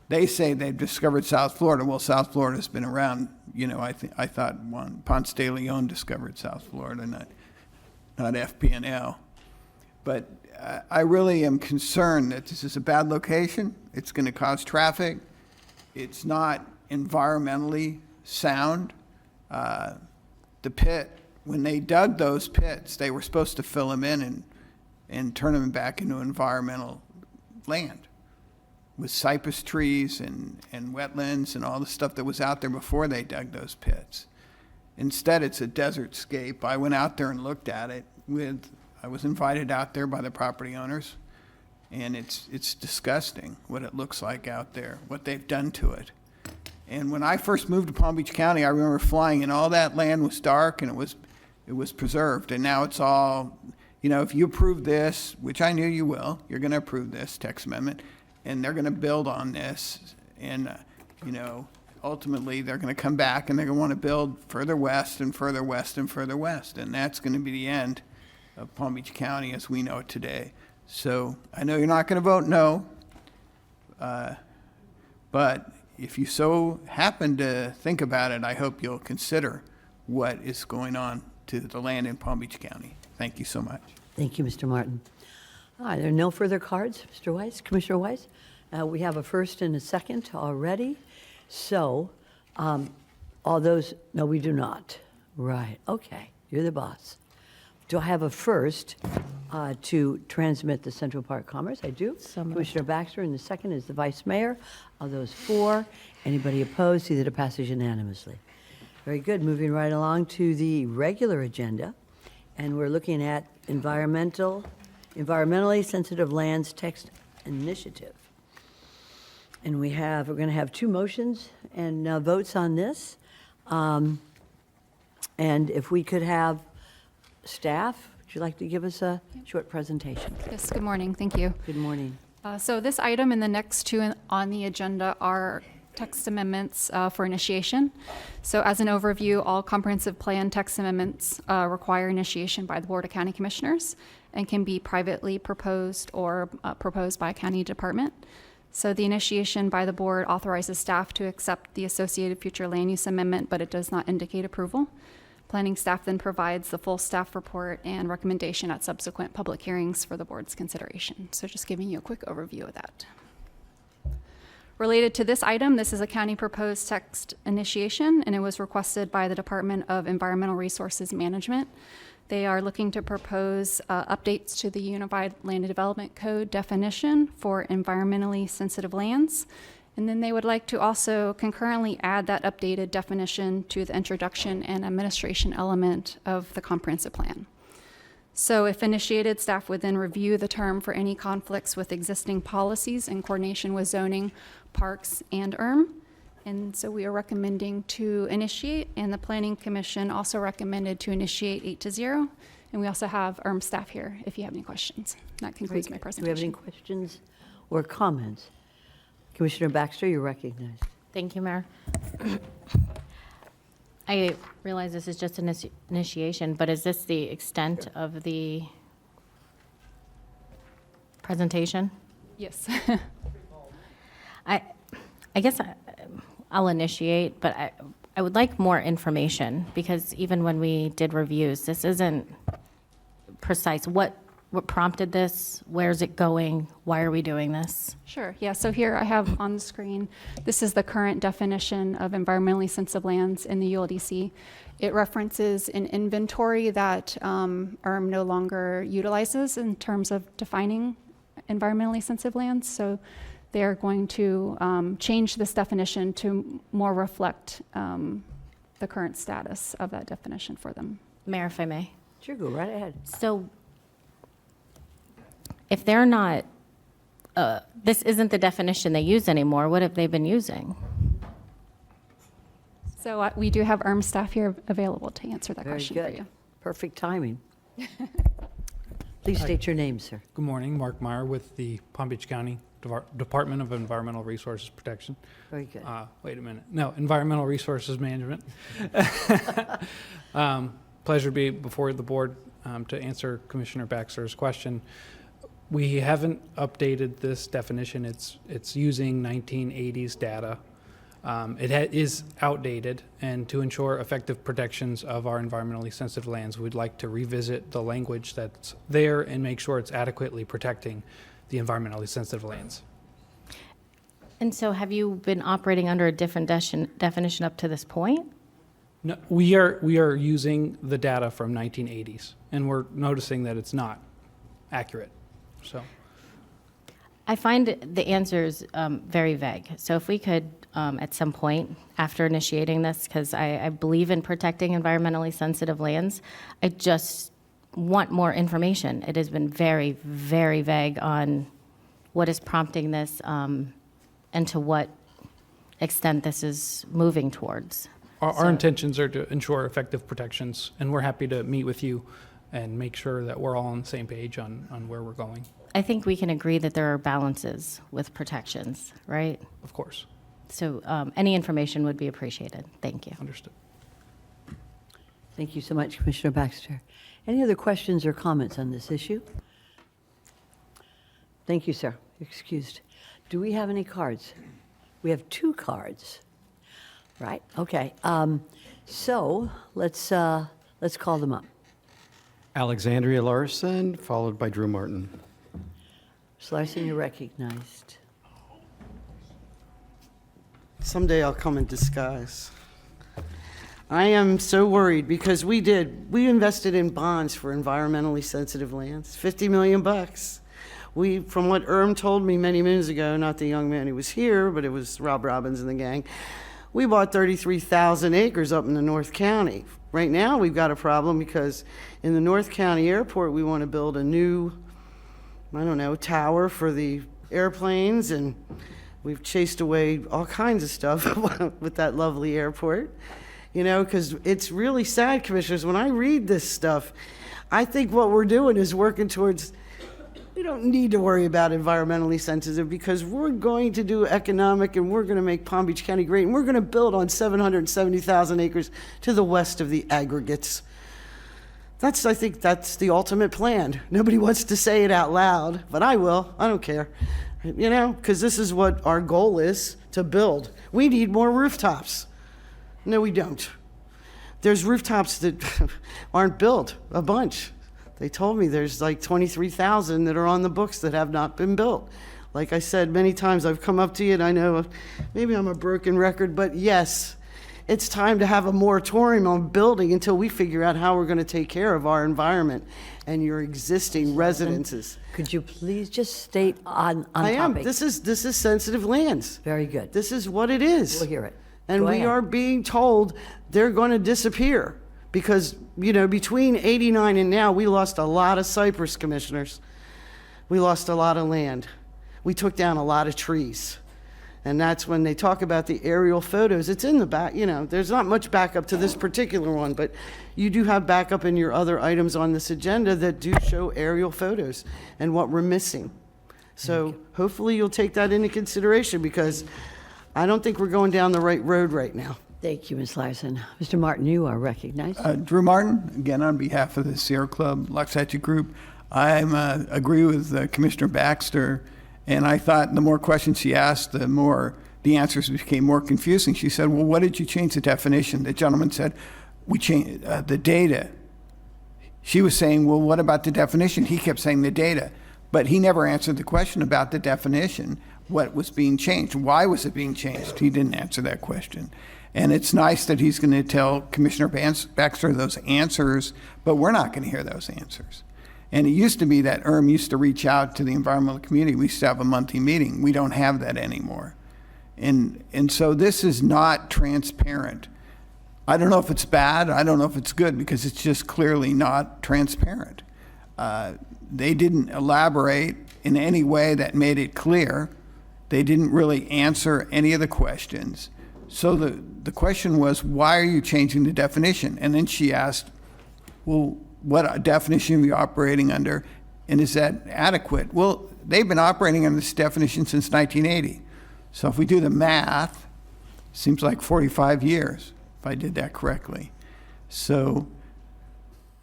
They say they've discovered South Florida. Well, South Florida's been around, I thought Ponce de Leon discovered South Florida, not FPNL. But I really am concerned that this is a bad location. It's going to cause traffic. It's not environmentally sound. The pit, when they dug those pits, they were supposed to fill them in and turn them back into environmental land with cypress trees and wetlands and all the stuff that was out there before they dug those pits. Instead, it's a desert scape. I went out there and looked at it I was invited out there by the property owners, and it's disgusting what it looks like out there, what they've done to it. And when I first moved to Palm Beach County, I remember flying, and all that land was dark, and it was preserved. And now it's all, if you approve this, which I knew you will, you're going to approve this text amendment, and they're going to build on this, and ultimately they're going to come back and they're going to want to build further west and further west and further west, and that's going to be the end of Palm Beach County as we know it today. So I know you're not going to vote no, but if you so happen to think about it, I hope you'll consider what is going on to the land in Palm Beach County. Thank you so much. Thank you, Mr. Martin. There are no further cards, Mr. Weiss, Commissioner Weiss. We have a first and a second already. So, all those, no, we do not. Right, okay, you're the boss. Do I have a first to transmit the Central Park Commerce? I do. Commissioner Baxter, and the second is the Vice Mayor. Of those 4, anybody opposed? See that it passes unanimously. Very good. Moving right along to the regular agenda, and we're looking at environmentally sensitive lands text initiative. And we're going to have 2 motions and votes on this. And if we could have staff would you like to give us a short presentation? Yes, good morning. Thank you. Good morning. So this item and the next two on the agenda are text amendments for initiation. So as an overview, all comprehensive plan text amendments require initiation by the Board of County Commissioners and can be privately proposed or proposed by a county department. So the initiation by the board authorizes staff to accept the associated future land use amendment, but it does not indicate approval. Planning staff then provides the full staff report and recommendation at subsequent public hearings for the board's consideration. So just giving you a quick overview of that. Related to this item, this is a county proposed text initiation, and it was requested by the Department of Environmental Resources Management. They are looking to propose updates to the Unified Land Development Code definition for environmentally sensitive lands. And then they would like to also concurrently add that updated definition to the introduction and administration element of the comprehensive plan. So if initiated, staff would then review the term for any conflicts with existing policies in coordination with zoning, parks, and And so we are recommending to initiate, and the Planning Commission also recommended to initiate 8-0. And we also have staff here if you have any questions. That concludes my presentation. Do we have any questions or comments? Commissioner Baxter, you're recognized. Thank you, Mayor. I realize this is just an initiation, but is this the extent of the presentation? Yes. I guess I'll initiate, but I would like more information, because even when we did reviews, this isn't precise. What prompted this? Where's it going? Why are we doing this? Sure. Yeah. So here I have on the screen, this is the current definition of environmentally sensitive lands in the ULDC. It references an inventory that ERM no longer utilizes in terms of defining environmentally sensitive lands. So they're going to change this definition to more reflect the current status of that definition for them. Mayor, if I may. Sure, go right ahead. So if they're not, this isn't the definition they use anymore, what have they been using? So we do have ERM staff here available to answer that Very question good. for you. Perfect timing. Please state your name, sir. Good morning, Mark Meyer with the Palm Beach County Department of Environmental Resources Protection. Very good. Wait a minute. No, Environmental Resources Management. Pleasure to be before the board to answer Commissioner Baxter's question. We haven't updated this definition. It's using 1980s data. It is outdated, and to ensure effective protections of our environmentally sensitive lands, we'd like to revisit the language that's there and make sure it's adequately protecting the environmentally sensitive lands. And so have you been operating under a different definition up to this point? No, we are using the data from 1980s, and we're noticing that it's not accurate. So I find the answers very vague. So if we could, at some point after initiating this, because I believe in protecting environmentally sensitive lands, I just want more information. It has been very, very vague on what is prompting this and to what extent this is moving towards. Our intentions are to ensure effective protections, and we're happy to meet with you and make sure that we're all on the same page on where we're going. I think we can agree that there are balances with protections, right? Of course. So any information would be appreciated. Thank you. Understood. Thank you so much, Commissioner Baxter. Any other questions or comments on this issue? Thank you, sir. Excused. Do we have any cards? We have 2 cards. Right? Okay. So let's call them up. Alexandria Larson, followed by Drew Martin. Ms. Larson, you're recognized. Someday I'll come in disguise. I am so worried because we invested in bonds for environmentally sensitive lands, $50 million. From what Erm told me many moons ago, not the young man who was here, but it was Rob Robbins and the gang, we bought 33,000 acres up in the North County. Right now, we've got a problem because in the North County Airport, we want to build a new, tower for the airplanes, and we've chased away all kinds of stuff with that lovely airport. You know, because it's really sad, commissioners, when I read this stuff, I think what we're doing is working towards, we don't need to worry about environmentally sensitive because we're going to do economic and we're going to make Palm Beach County great and we're going to build on 770,000 acres to the west of the aggregates. I think that's the ultimate plan. Nobody wants to say it out loud, but I will. I don't care. You know, because this is what our goal is, to build. We need more rooftops. No, we don't. There's rooftops that aren't built, a bunch. They told me there's like 23,000 that are on the books that have not been built. Like I said many times, I've come up to you and I know maybe I'm a broken record, but yes, it's time to have a moratorium on building until we figure out how we're going to take care of our environment and your existing residences. Could you please just state on I am. topic? This is sensitive lands. Very good. This is what it is. We'll hear it. And Go we ahead. are being told they're going to disappear because, you know, between 89 and now, we lost a lot of cypress, commissioners. We lost a lot of land. We took down a lot of trees. And that's when they talk about the aerial photos. It's in the back, you know, there's not much backup to this particular one, but you do have backup in your other items on this agenda that do show aerial photos and what we're missing. So hopefully you'll take that into consideration because I don't think we're going down the right road right now. Thank you, Ms. Larson. Mr. Martin, you are recognized. Drew Martin, again, on behalf of the Sierra Club Loxahatchee Group. I agree with Commissioner Baxter, and I thought the more questions she asked, the more the answers became more confusing. She said, well, what did you change the definition? The gentleman said, we changed the data. She was saying, well, what about the definition? He kept saying the data, but he never answered the question about the definition, what was being changed, why was it being changed? He didn't answer that question. And it's nice that he's going to tell Commissioner Baxter those answers, but we're not going to hear those answers. And it used to be that used to reach out to the environmental community. We used to have a monthly meeting. We don't have that anymore. And so this is not transparent. I don't know if it's bad. I don't know if it's good because it's just clearly not transparent. They didn't elaborate in any way that made it clear. They didn't really answer any of the questions. So the question was, why are you changing the definition? And then she asked, well, what definition are you operating under, and is that adequate? Well, they've been operating under this definition since 1980. So if we do the math, it seems like 45 years, if I did that correctly. So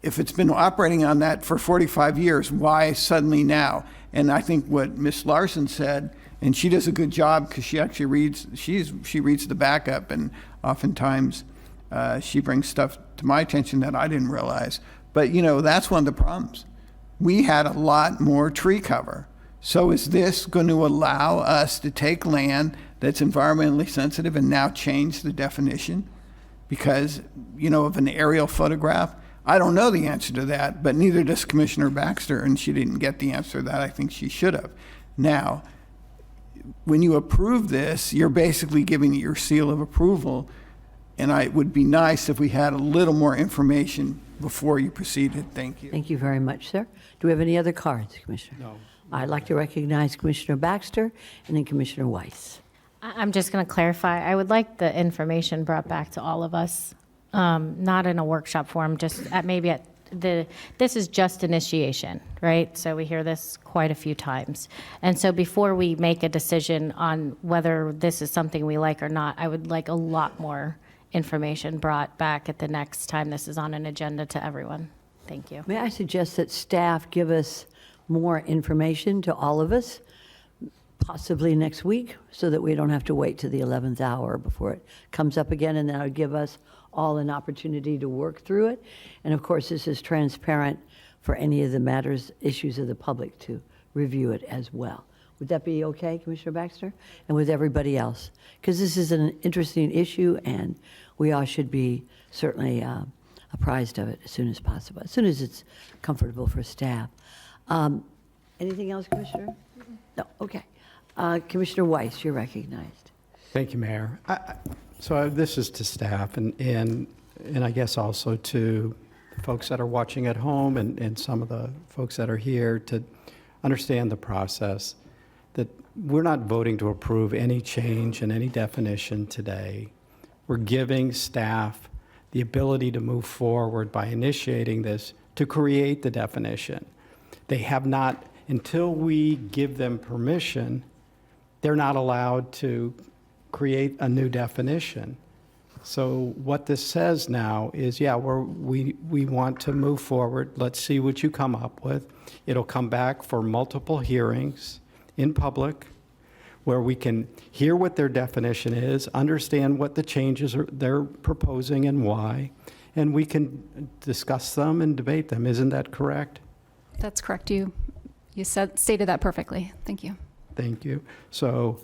if it's been operating on that for 45 years, why suddenly now? And I think what Ms. Larson said, and she does a good job because she actually reads, she reads the backup, and oftentimes she brings stuff to my attention that I didn't realize. But, you know, that's one of the problems. We had a lot more tree cover. So is this going to allow us to take land that's environmentally sensitive and now change the definition because, you know, of an aerial photograph? I don't know the answer to that, but neither does Commissioner Baxter, and she didn't get the answer that I think she should have. Now, when you approve this, you're basically giving it your seal of approval, and it would be nice if we had a little more information before you proceeded. Thank you. Thank you very much, sir. Do we have any other cards, Commissioner? No. I'd like to recognize Commissioner Baxter and then Commissioner Weiss. I'm just going to clarify. I would like the information brought back to all of us, not in a workshop form, just this is just initiation, right? So we hear this quite a few times. And so before we make a decision on whether this is something we like or not, I would like a lot more information brought back at the next time this is on an agenda to everyone. Thank you. May I suggest that staff give us more information to all of us, possibly next week, so that we don't have to wait to the 11th hour before it comes up again, and that would give us all an opportunity to work through it. And of course, this is transparent for any of the matters, issues of the public to review it as well. Would that be okay, Commissioner Baxter? And with everybody else? Because this is an interesting issue, and we all should be certainly apprised of it as soon as possible, as soon as it's comfortable for staff. Anything else, Commissioner? No, okay. Commissioner Weiss, you're recognized. Thank you, Mayor. So this is to staff and I guess also to folks that are watching at home and some of the folks that are here to understand the process, that we're not voting to approve any change in any definition today. We're giving staff the ability to move forward by initiating this to create the definition. They have not, until we give them permission, they're not allowed to create a new definition. So what this says now is, yeah, we want to move forward. Let's see what you come up with. It'll come back for multiple hearings in public where we can hear what their definition is, understand what the changes they're proposing and why, and we can discuss them and debate them. Isn't that correct? That's correct. You stated that perfectly. Thank you. Thank you. So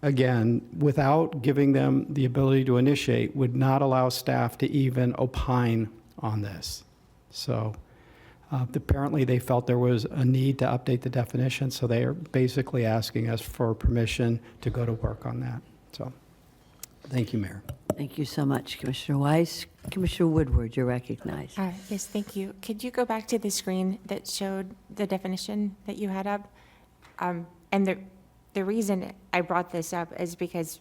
again, without giving them the ability to initiate, would not allow staff to even opine on this. So apparently they felt there was a need to update the definition, so they are basically asking us for permission to go to work on that. So thank you, Mayor. Thank you so much, Commissioner Weiss. Commissioner Woodward, you're recognized. Yes, thank you. Could you go back to the screen that showed the definition that you had up? And the reason I brought this up is because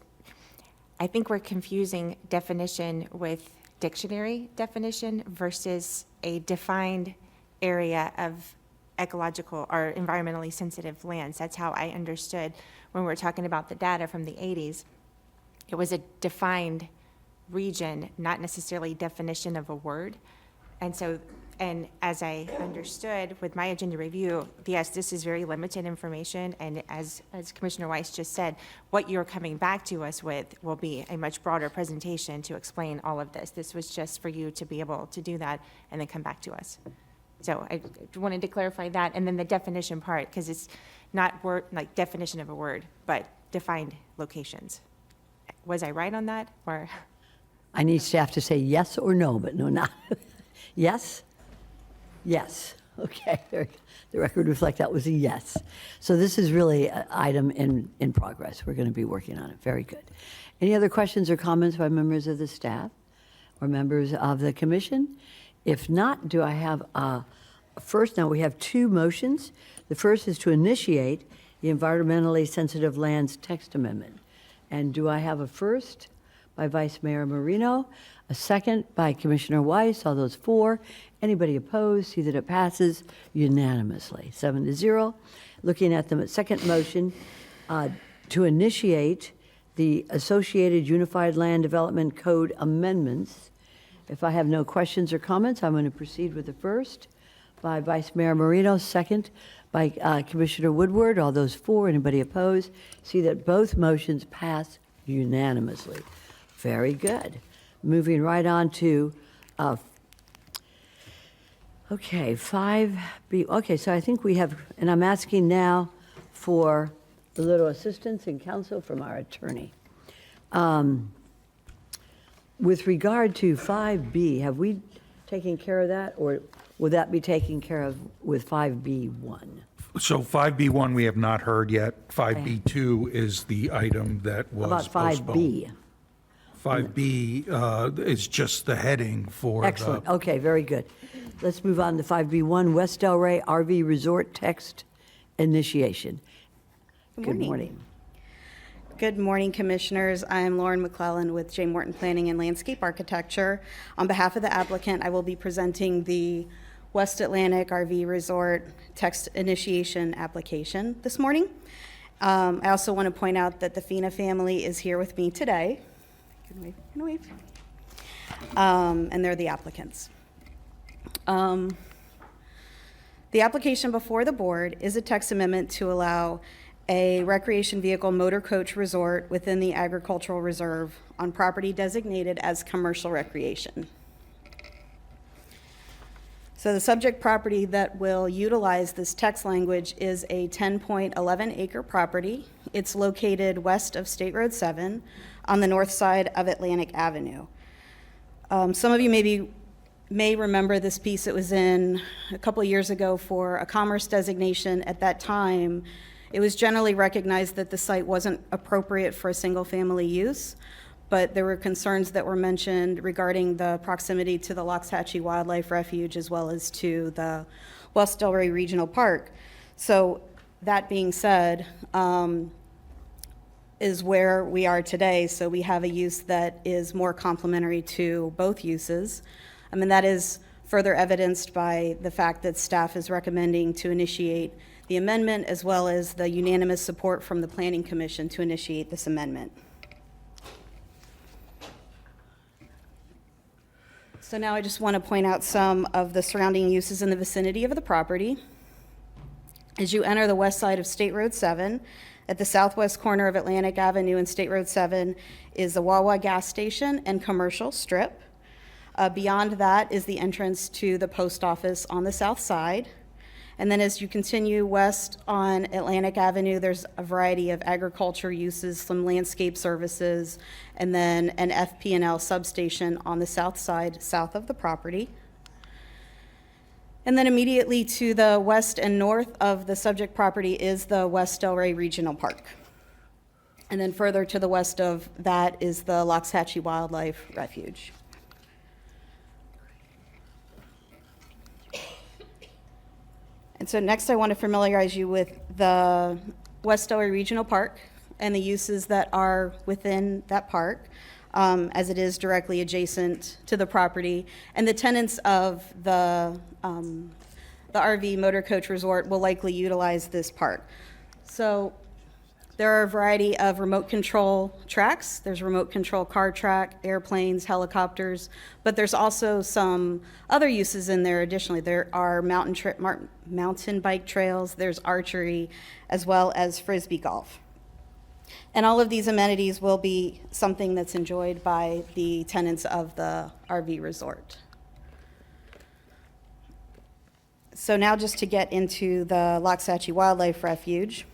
I think we're confusing definition with dictionary definition versus a defined area of ecological or environmentally sensitive lands. That's how I understood when we were talking about the data from the 80s. It was a defined region, not necessarily definition of a word. And as I understood with my agenda review, yes, this is very limited information. And as Commissioner Weiss just said, what you're coming back to us with will be a much broader presentation to explain all of this. This was just for you to be able to do that and then come back to us. So I wanted to clarify that. And then the definition part, because it's not word like definition of a word, but defined locations. Was I right on that, or? I need staff to say yes or no, but no, not. Yes? Yes. Okay. The record reflects that was a yes. So this is really an item in progress. We're going to be working on it. Very good. Any other questions or comments by members of the staff or members of the commission? If not, do I have first? Now we have two motions. The first is to initiate the environmentally sensitive lands text amendment. And do I have a first by Vice Mayor Marino, a second by Commissioner Weiss? All those for. Anybody opposed? See that it passes unanimously, 7-0. Looking at the second motion, to initiate the Associated Unified Land Development Code amendments. If I have no questions or comments, I'm going to proceed with the first by Vice Mayor Marino, second by Commissioner Woodward. All those for. Anybody opposed? See that both motions pass unanimously. Very good. Moving right on to, 5B. Okay, so I think we have, and I'm asking now for a little assistance and counsel from our attorney. With regard to 5B, have we taken care of that, or will that be taken care of with 5B1? So 5B1 we have not heard yet. 5B2 is the item that was About postponed. 5B? 5B is just the heading for Excellent. Okay, very good. Let's move on to 5B1, West Delray RV Resort text initiation. Good morning. Good morning, Commissioners. I am Lauren McClellan with J. Morton Planning and Landscape Architecture. On behalf of the applicant, I will be presenting the West Atlantic RV Resort text initiation application this morning. I also want to point out that the Fina family is here with me today. Can wave. And they're the applicants. The application before the board is a text amendment to allow a recreation vehicle motor coach resort within the agricultural reserve on property designated as commercial recreation. So the subject property that will utilize this text language is a 10.11 acre property. It's located west of State Road 7 on the north side of Atlantic Avenue. Some of you may remember this piece. It was in a couple of years ago for a commerce designation. At that time, it was generally recognized that the site wasn't appropriate for a single-family use, but there were concerns that were mentioned regarding the proximity to the Loxhatchee Wildlife Refuge as well as to the West Delray Regional Park. So that being said, is where we are today, so we have a use that is more complementary to both uses. I mean, that is further evidenced by the fact that staff is recommending to initiate the amendment, as well as the unanimous support from the Planning Commission to initiate this amendment. So now I just want to point out some of the surrounding uses in the vicinity of the property. As you enter the west side of State Road 7, at the southwest corner of Atlantic Avenue and State Road 7 is the Wawa gas station and commercial strip. Beyond that is the entrance to the post office on the south side. And then as you continue west on Atlantic Avenue, there's a variety of agriculture uses, some landscape services, and then an FP&L substation on the south side, south of the property. And then immediately to the west and north of the subject property is the West Delray Regional Park. And then further to the west of that is the Loxhatchee Wildlife Refuge. And so next I want to familiarize you with the West Delray Regional Park and the uses that are within that park, as it is directly adjacent to the property. And the tenants of the RV motor coach resort will likely utilize this park. So there are a variety of remote control tracks. There's remote control car track, airplanes, helicopters, but there's also some other uses in there additionally. There are mountain bike trails, there's archery, as well as frisbee golf. And all of these amenities will be something that's enjoyed by the tenants of the RV resort. So now just to get into the Loxhatchee Wildlife Refuge,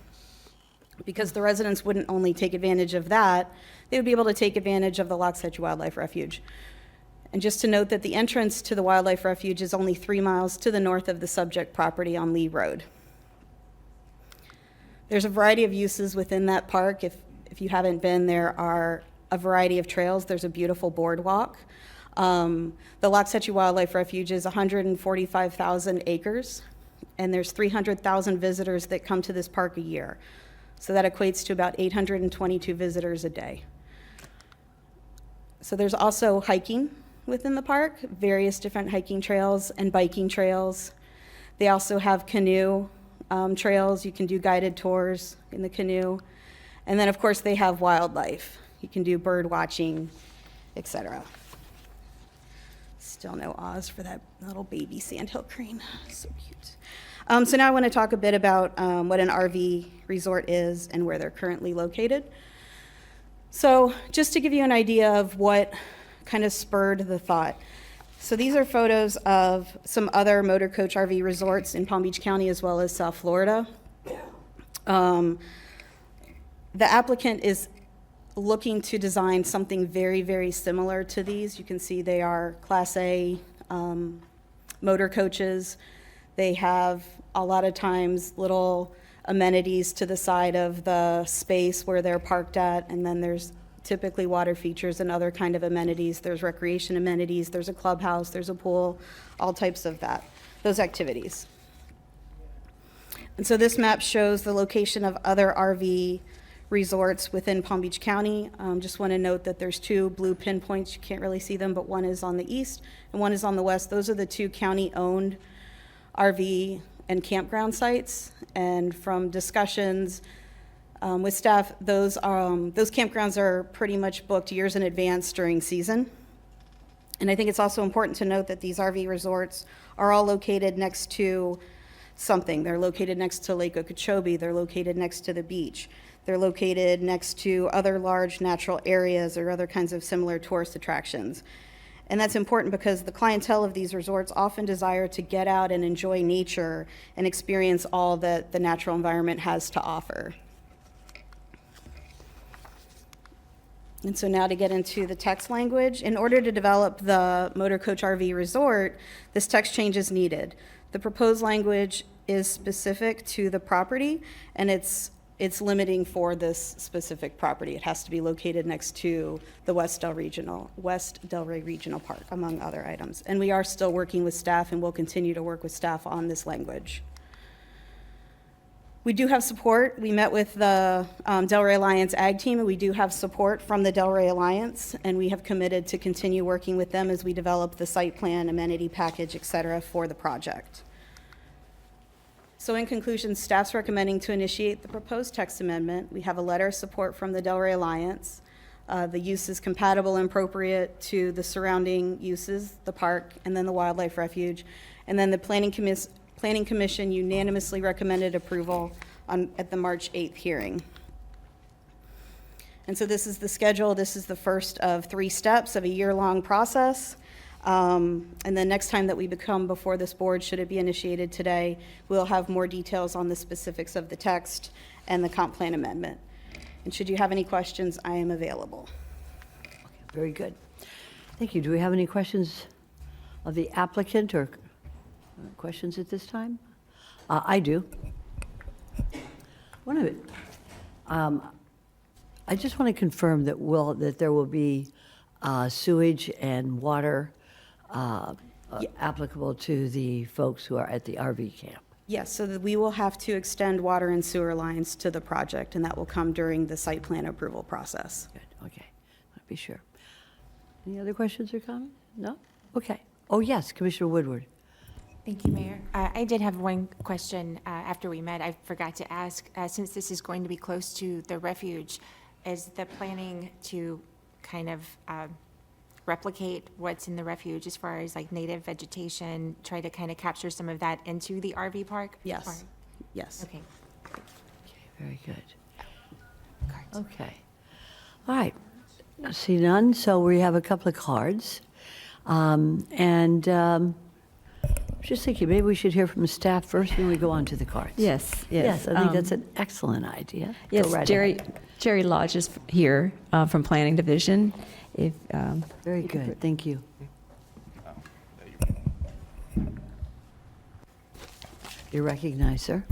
because the residents wouldn't only take advantage of that, they would be able to take advantage of the Loxhatchee Wildlife Refuge. And just to note that the entrance to the Wildlife Refuge is only 3 miles to the north of the subject property on Lee Road. There's a variety of uses within that park. If you haven't been, there are a variety of trails. There's a beautiful boardwalk. The Loxhatchee Wildlife Refuge is 145,000 acres, and there's 300,000 visitors that come to this park a year. So that equates to about 822 visitors a day. So there's also hiking within the park, various different hiking trails and biking trails. They also have canoe trails. You can do guided tours in the canoe. And then, of course, they have wildlife. You can do bird watching, etc. Still no Oz for that little baby sandhill crane. So cute. So now I want to talk a bit about what an RV resort is and where they're currently located. So just to give you an idea of what kind of spurred the thought. So these are photos of some other motor coach RV resorts in Palm Beach County as well as South Florida. The applicant is looking to design something very, very similar to these. You can see they are Class A motor coaches. They have a lot of times little amenities to the side of the space where they're parked at, and then there's typically water features and other kind of amenities. There's recreation amenities, there's a clubhouse, there's a pool, all types of those activities. And so this map shows the location of other RV resorts within Palm Beach County. Just want to note that there's 2 blue pinpoints. You can't really see them, but one is on the east and one is on the west. Those are the 2 county-owned RV and campground sites. And from discussions with staff, those campgrounds are pretty much booked years in advance during season. And I think it's also important to note that these RV resorts are all located next to something. They're located next to Lake Okeechobee. They're located next to the beach. They're located next to other large natural areas or other kinds of similar tourist attractions. And that's important because the clientele of these resorts often desire to get out and enjoy nature and experience all that the natural environment has to offer. And so now to get into the text language. In order to develop the motor coach RV resort, this text change is needed. The proposed language is specific to the property, and it's limiting for this specific property. It has to be located next to the West Delray Regional Park, among other items. And we are still working with staff and will continue to work with staff on this language. We do have support. We met with the Delray Alliance Ag Team, and we do have support from the Delray Alliance, and we have committed to continue working with them as we develop the site plan, amenity package, et cetera, for the project. So in conclusion, staff's recommending to initiate the proposed text amendment. We have a letter of support from the Delray Alliance. The use is compatible and appropriate to the surrounding uses, the park, and then the wildlife refuge. And then the Planning Commission unanimously recommended approval at the March 8th hearing. And so this is the schedule. This is the first of 3 steps of a year-long process. And then next time that we come before this board, should it be initiated today, we'll have more details on the specifics of the text and the comp plan amendment. And should you have any questions, I am available. Very good. Thank you. Do we have any questions of the applicant or questions at this time? I do. One of it. I just want to confirm that there will be sewage and water applicable to the folks who are at the RV camp. Yes, so that we will have to extend water and sewer lines to the project, and that will come during the site plan approval process. Good, okay. I'll be sure. Any other questions or comments? No? Okay. Oh, yes, Commissioner Woodward. Thank you, Mayor. I did have one question after we met. I forgot to ask, since this is going to be close to the refuge, is the planning to kind of replicate what's in the refuge as far as like native vegetation, try to kind of capture some of that into the RV park? Yes. Or- Yes. Okay. Very good. Okay. All right. See none, so we have a couple of cards. Just thinking, maybe we should hear from the staff first, and we go on to the cards. Yes. Yes, I think that's an excellent idea. Yes, Go right Jerry, ahead. Jerry Lodge is here from Planning Division. If Very good, thank you. You're recognized, sir.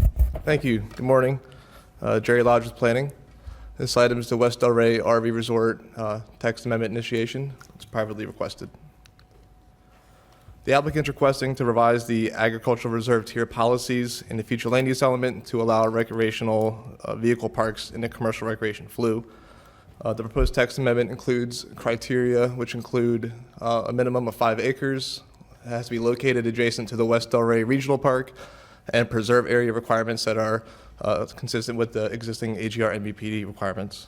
Thank you. Good morning. Jerry Lodge with Planning. This item is the West Delray RV Resort text amendment initiation. It's privately requested. The applicant's requesting to revise the agricultural reserve tier policies in the future land use element to allow recreational vehicle parks in the commercial recreation FLU. The proposed text amendment includes criteria which include a minimum of 5 acres. It has to be located adjacent to the West Delray Regional Park, and preserve area requirements that are consistent with the existing AGR NBPD requirements.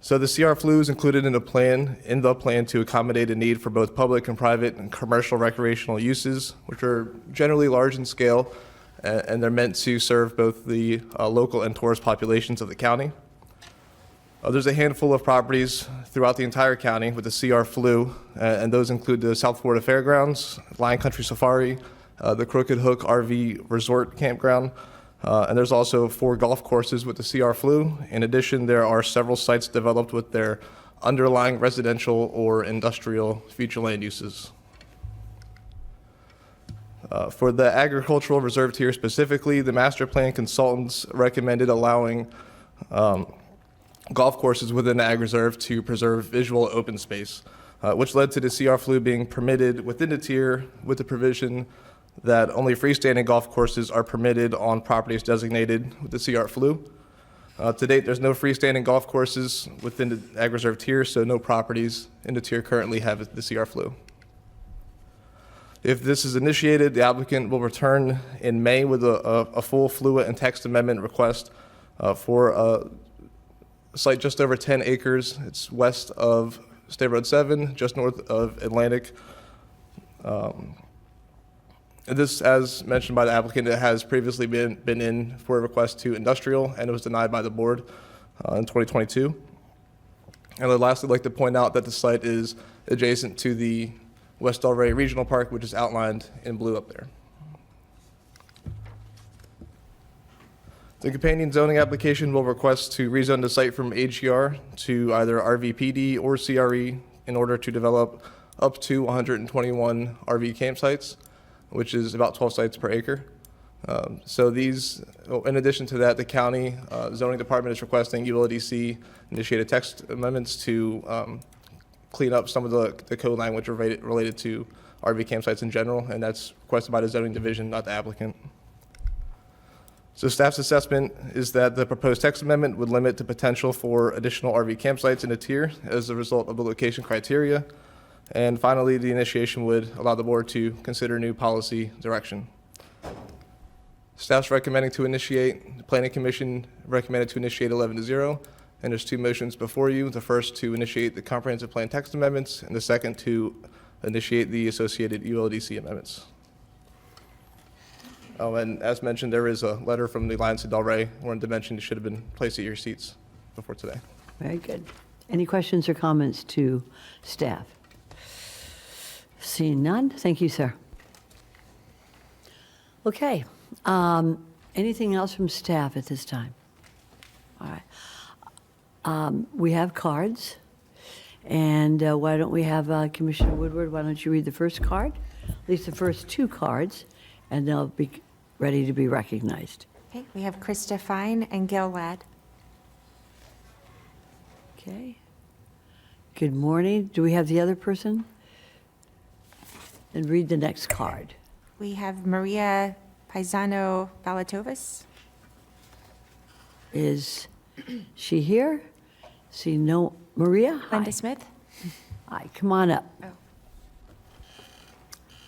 So the CR FLU is included in the plan to accommodate a need for both public and private and commercial recreational uses, which are generally large in scale, and they're meant to serve both the local and tourist populations of the county. There's a handful of properties throughout the entire county with the CR FLU, and those include the South Florida Fairgrounds, Lion Country Safari, the Crooked Hook RV Resort Campground, and there's also 4 golf courses with the CR FLU. In addition, there are several sites developed with their underlying residential or industrial future land uses. For the agricultural reserve tier specifically, the master plan consultants recommended allowing golf courses within the ag reserve to preserve visual open space, which led to the CR FLU being permitted within the tier with the provision that only freestanding golf courses are permitted on properties designated with the CR FLU. To date, there's no freestanding golf courses within the ag reserve tier, so no properties in the tier currently have the CR FLU. If this is initiated, the applicant will return in May with a full FLUA and text amendment request for a site just over 10 acres. It's west of State Road 7, just north of Atlantic. And this, as mentioned by the applicant, it has previously been in for a request to industrial, and it was denied by the board in 2022. And I'd lastly like to point out that the site is adjacent to the West Delray Regional Park, which is outlined in blue up there. The companion zoning application will request to rezone the site from AGR to either RVPD or CRE in order to develop up to 121 RV campsites, which is about 12 sites per acre. So these, in addition to that, the county zoning department is requesting ULDC initiated text amendments to clean up some of the code language related to RV campsites in general, and that's requested by the zoning division, not the applicant. So staff's assessment is that the proposed text amendment would limit the potential for additional RV campsites in a tier as a result of the location criteria. And finally, the initiation would allow the board to consider new policy direction. Staff's recommending to initiate, the Planning Commission recommended to initiate 11-0, and there's two motions before you. The first to initiate the comprehensive plan text amendments, and the second to initiate the associated ULDC amendments. Oh, and as mentioned, there is a letter from the Alliance of Delray where the mention should have been placed at your seats before today. Very good. Any questions or comments to staff? Seeing none, thank you, sir. Okay. Anything else from staff at this time? All right. We have cards, and why don't we have Commissioner Woodward, why don't you read the first card, at least the first two cards, and they'll be ready to be recognized. Okay, we have Krista Fine and Gil Ladd. Okay. Good morning. Do we have the other person? And read the next card. We have Maria Paisano Valatovas. Is she here? See, no, Maria? Linda Hi. Smith. Hi, come on up. Oh.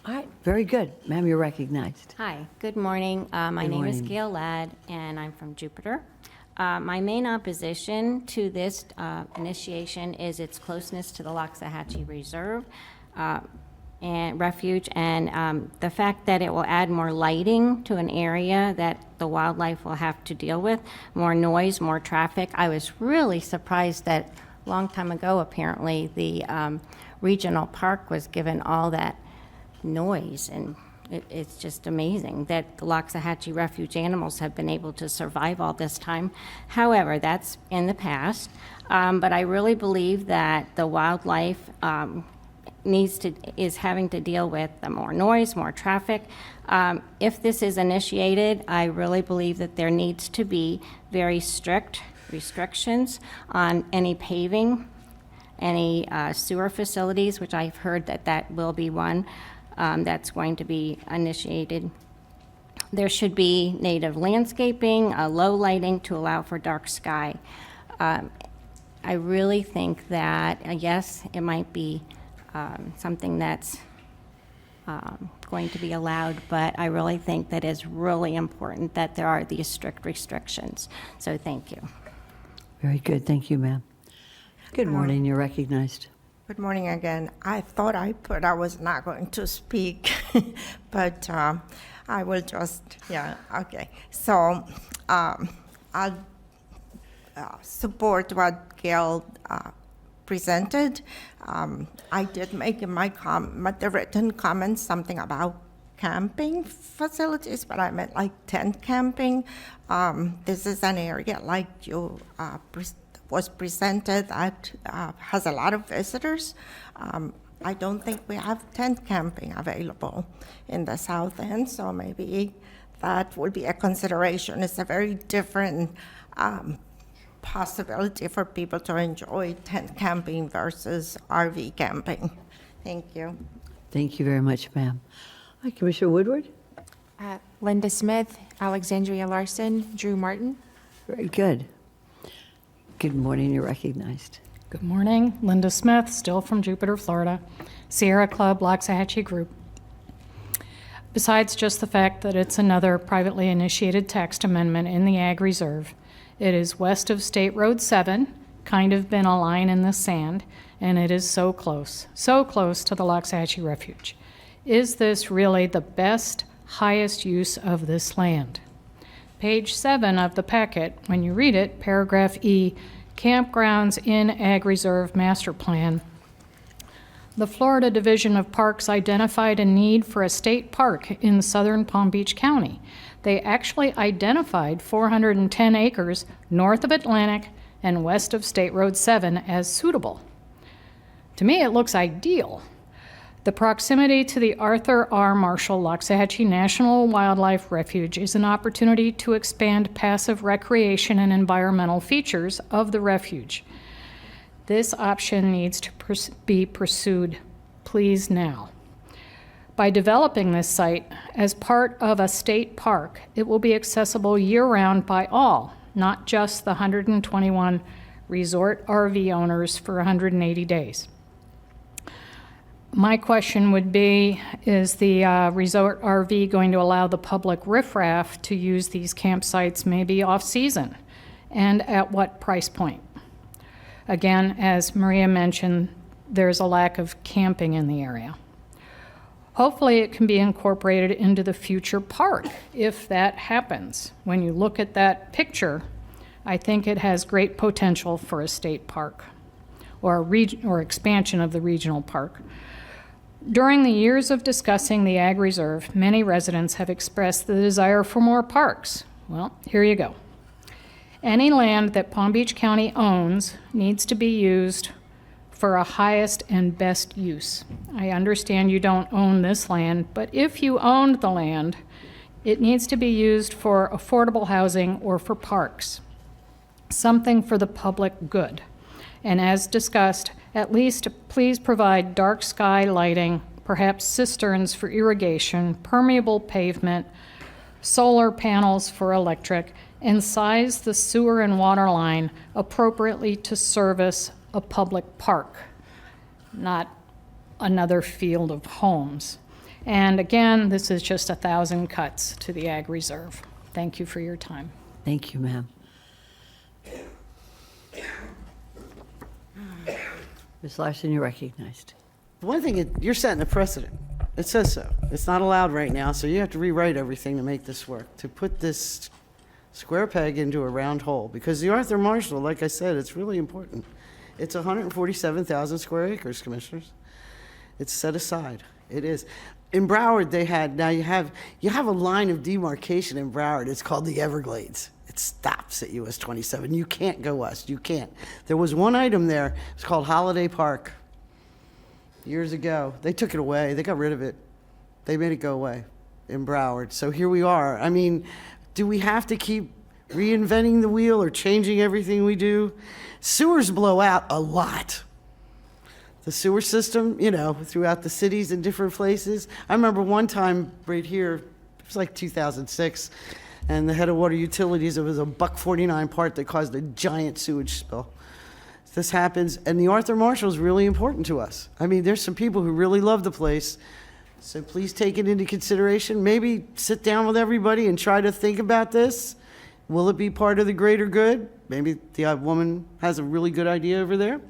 All right, very good. Ma'am, you're recognized. Hi, good morning. My Good name is morning. Gail Ladd, and I'm from Jupiter. My main opposition to this initiation is its closeness to the Loxahatchee Reserve and Refuge, and the fact that it will add more lighting to an area that the wildlife will have to deal with, more noise, more traffic. I was really surprised that a long time ago, apparently, the regional park was given all that noise, and it's just amazing that the Loxahatchee Refuge animals have been able to survive all this time. However, that's in the past, but I really believe that the wildlife is having to deal with the more noise, more traffic. If this is initiated, I really believe that there needs to be very strict restrictions on any paving, any sewer facilities, which I've heard that will be one that's going to be initiated. There should be native landscaping, low lighting to allow for dark sky. I really think that, yes, it might be something that's going to be allowed, but I really think that it's really important that there are these strict restrictions. So thank you. Very good. Thank you, ma'am. Good morning. You're recognized. Good morning again. I thought I was not going to speak, but I will just, yeah, okay. So I'll support what Gail presented. I did make in the written comments something about camping facilities, but I meant like tent camping. This is an area like you was presented that has a lot of visitors. I don't think we have tent camping available in the south end, so maybe that would be a consideration. It's a very different possibility for people to enjoy tent camping versus RV camping. Thank you. Thank you very much, ma'am. Hi, Commissioner Woodward. Linda Smith, Alexandria Larson, Drew Martin. Very good. Good morning. You're recognized. Good morning, Linda Smith, still from Jupiter, Florida, Sierra Club, Loxahatchee Group. Besides just the fact that it's another privately initiated text amendment in the Ag Reserve, it is west of State Road 7, kind of been a line in the sand, and it is so close to the Loxahatchee Refuge. Is this really the best, highest use of this land? Page 7 of the packet, when you read it, paragraph E, Campgrounds in Ag Reserve Master Plan. The Florida Division of Parks identified a need for a state park in southern Palm Beach County. They actually identified 410 acres north of Atlantic and west of State Road 7 as suitable. To me, it looks ideal. The proximity to the Arthur R. Marshall Loxahatchee National Wildlife Refuge is an opportunity to expand passive recreation and environmental features of the refuge. This option needs to be pursued, please, now. By developing this site as part of a state park, it will be accessible year-round by all, not just the 121 resort RV owners for 180 days. My question would be, is the resort RV going to allow the public riffraff to use these campsites maybe off-season? And at what price point? Again, as Maria mentioned, there's a lack of camping in the area. Hopefully it can be incorporated into the future park if that happens. When you look at that picture, I think it has great potential for a state park or expansion of the regional park. During the years of discussing the Ag Reserve, many residents have expressed the desire for more parks. Well, here you go. Any land that Palm Beach County owns needs to be used for a highest and best use. I understand you don't own this land, but if you owned the land, it needs to be used for affordable housing or for parks, something for the public good. And as discussed, at least please provide dark sky lighting, perhaps cisterns for irrigation, permeable pavement, solar panels for electric, and size the sewer and water line appropriately to service a public park, not another field of homes. And again, this is just 1,000 cuts to the Ag Reserve. Thank you for your time. Thank you, ma'am. Ms. Larson, you're recognized. One thing, you're setting a precedent. It says so. It's not allowed right now, so you have to rewrite everything to make this work, to put this square peg into a round hole. Because the Arthur Marshall, like I said, it's really important. It's 147,000 square acres, commissioners. It's set aside. It is. In Broward, they had, now you have a line of demarcation in Broward. It's called the Everglades. It stops at US 27. You can't go west. You can't. There was one item there. It's called Holiday Park. Years ago, they took it away. They got rid of it. They made it go away in Broward. So here we are. I mean, do we have to keep reinventing the wheel or changing everything we do? Sewers blow out a lot. The sewer system, you know, throughout the cities in different places. I remember one time right here, it was like 2006, and the head of water utilities, it was a $1.49 part that caused a giant sewage spill. This happens, and the Arthur Marshall is really important to us. I mean, there's some people who really love the place, so please take it into consideration. Maybe sit down with everybody and try to think about this. Will it be part of the greater good? Maybe the woman has a really good idea over there.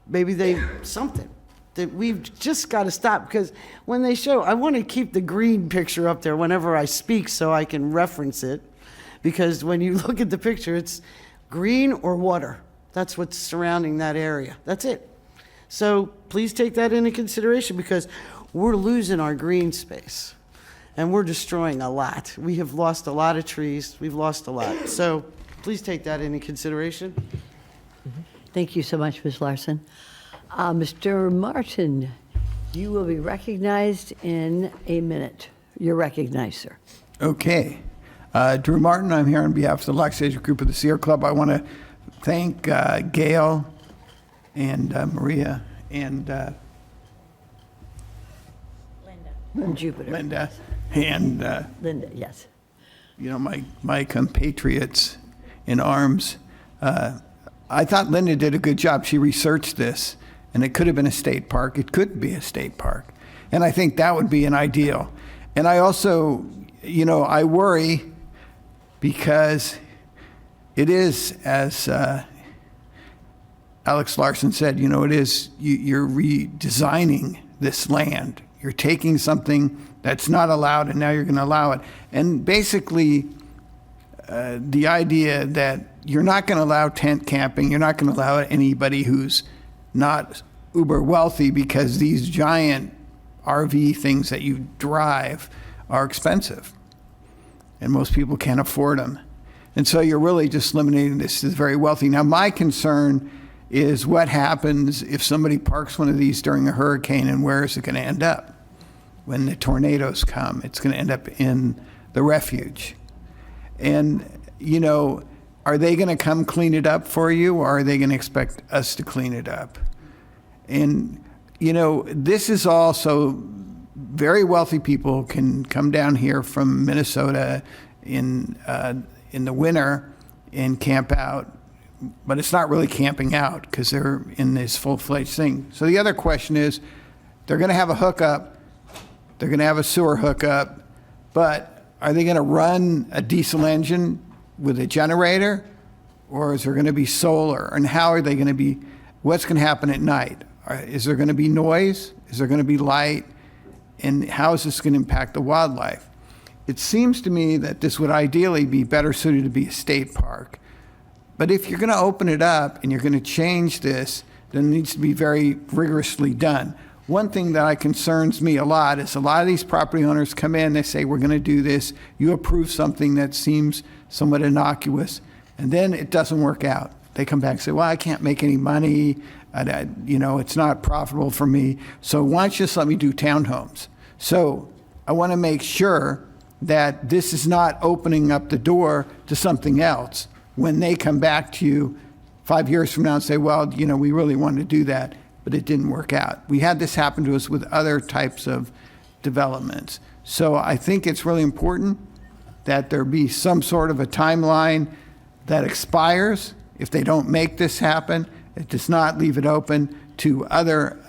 Maybe something that we've just got to stop, because when they show, I want to keep the green picture up there whenever I speak so I can reference it, because when you look at the picture, it's green or water. That's what's surrounding that area. That's it. So please take that into consideration, because we're losing our green space and we're destroying a lot. We have lost a lot of trees. We've lost a lot. So please take that into consideration. Thank you so much, Ms. Larson. Mr. Martin, you will be recognized in a minute. You're recognized, sir. Okay. Drew Martin, I'm here on behalf of the Los Angeles group of the Sierra Club. I want to thank Gail and Maria and Jupiter. Linda and Linda, yes. You know, my compatriots in arms. I thought Linda did a good job. She researched this, and it could have been a state park. It could be a state park. And I think that would be an ideal. And I also, you know, I worry because it is, as Alex Larson said, you know, it is, you're redesigning this land. You're taking something that's not allowed, and now you're going to allow it. And basically, the idea that you're not going to allow tent camping, you're not going to allow anybody who's not uber wealthy, because these giant RV things that you drive are expensive, and most people can't afford them. And so you're really just limiting this to the very wealthy. Now, my concern is what happens if somebody parks one of these during a hurricane, and where is it going to end up? When the tornadoes come, it's going to end up in the refuge. And, you know, are they going to come clean it up for you, or are they going to expect us to clean it up? And, you know, this is also very wealthy people can come down here from Minnesota in the winter and camp out, but it's not really camping out because they're in this full-fledged thing. So the other question is, they're going to have a hookup, they're going to have a sewer hookup, but are they going to run a diesel engine with a generator, or is there going to be solar? And how are they going to be, what's going to happen at night? Is there going to be noise? Is there going to be light? And how is this going to impact the wildlife? It seems to me that this would ideally be better suited to be a state park. But if you're going to open it up and you're going to change this, then it needs to be very rigorously done. One thing that concerns me a lot is a lot of these property owners come in, they say, we're going to do this. You approve something that seems somewhat innocuous, and then it doesn't work out. They come back and say, well, I can't make any money. It's not profitable for me. So why don't you just let me do townhomes? So I want to make sure that this is not opening up the door to something else when they come back to you 5 years from now and say, well, we really wanted to do that, but it didn't work out. We had this happen to us with other types of developments. So I think it's really important that there be some sort of a timeline that expires if they don't make this happen. It does not leave it open to other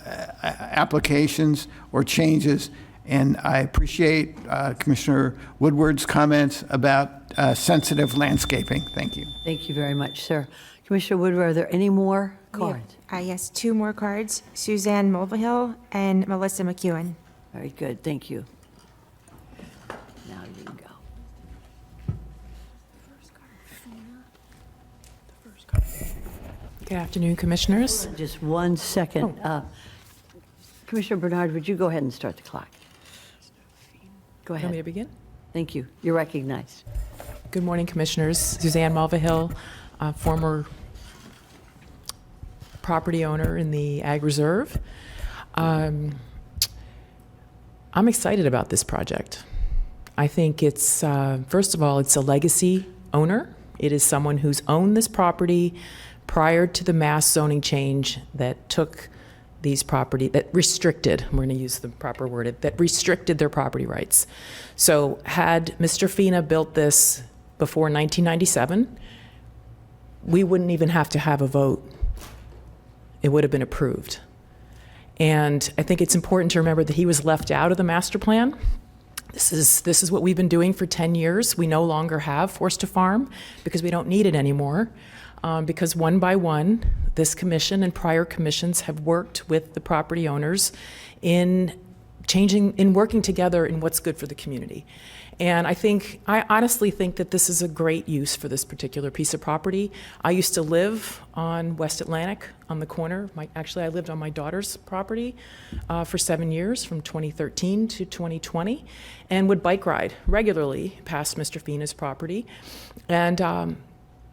applications or changes. And I appreciate Commissioner Woodward's comments about sensitive landscaping. Thank you. Thank you very much, sir. Commissioner Woodward, are there any more cards? Yes, 2 more cards, Suzanne Mulvihill and Melissa McEwen. Very good, thank you. Now you can go. Good afternoon, Commissioners. Just 1 second. Commissioner Bernard, would you go ahead and start the clock? Go ahead. Want me to begin? Thank you. You're recognized. Good morning, Commissioners. Suzanne Mulvihill, former property owner in the Ag Reserve. I'm excited about this project. I think it's, first of all, it's a legacy owner. It is someone who's owned this property prior to the mass zoning change that took these property, that restricted, we're going to use the proper word, that restricted their property rights. So had Mr. Fina built this before 1997, we wouldn't even have to have a vote. It would have been approved. And I think it's important to remember that he was left out of the master plan. This is what we've been doing for 10 years. We no longer have Forced to Farm because we don't need it anymore. Because one by one, this commission and prior commissions have worked with the property owners in working together in what's good for the community. And I honestly think that this is a great use for this particular piece of property. I used to live on West Atlantic on the corner. Actually, I lived on my daughter's property for 7 years, from 2013 to 2020, and would bike ride regularly past Mr. Fina's property. And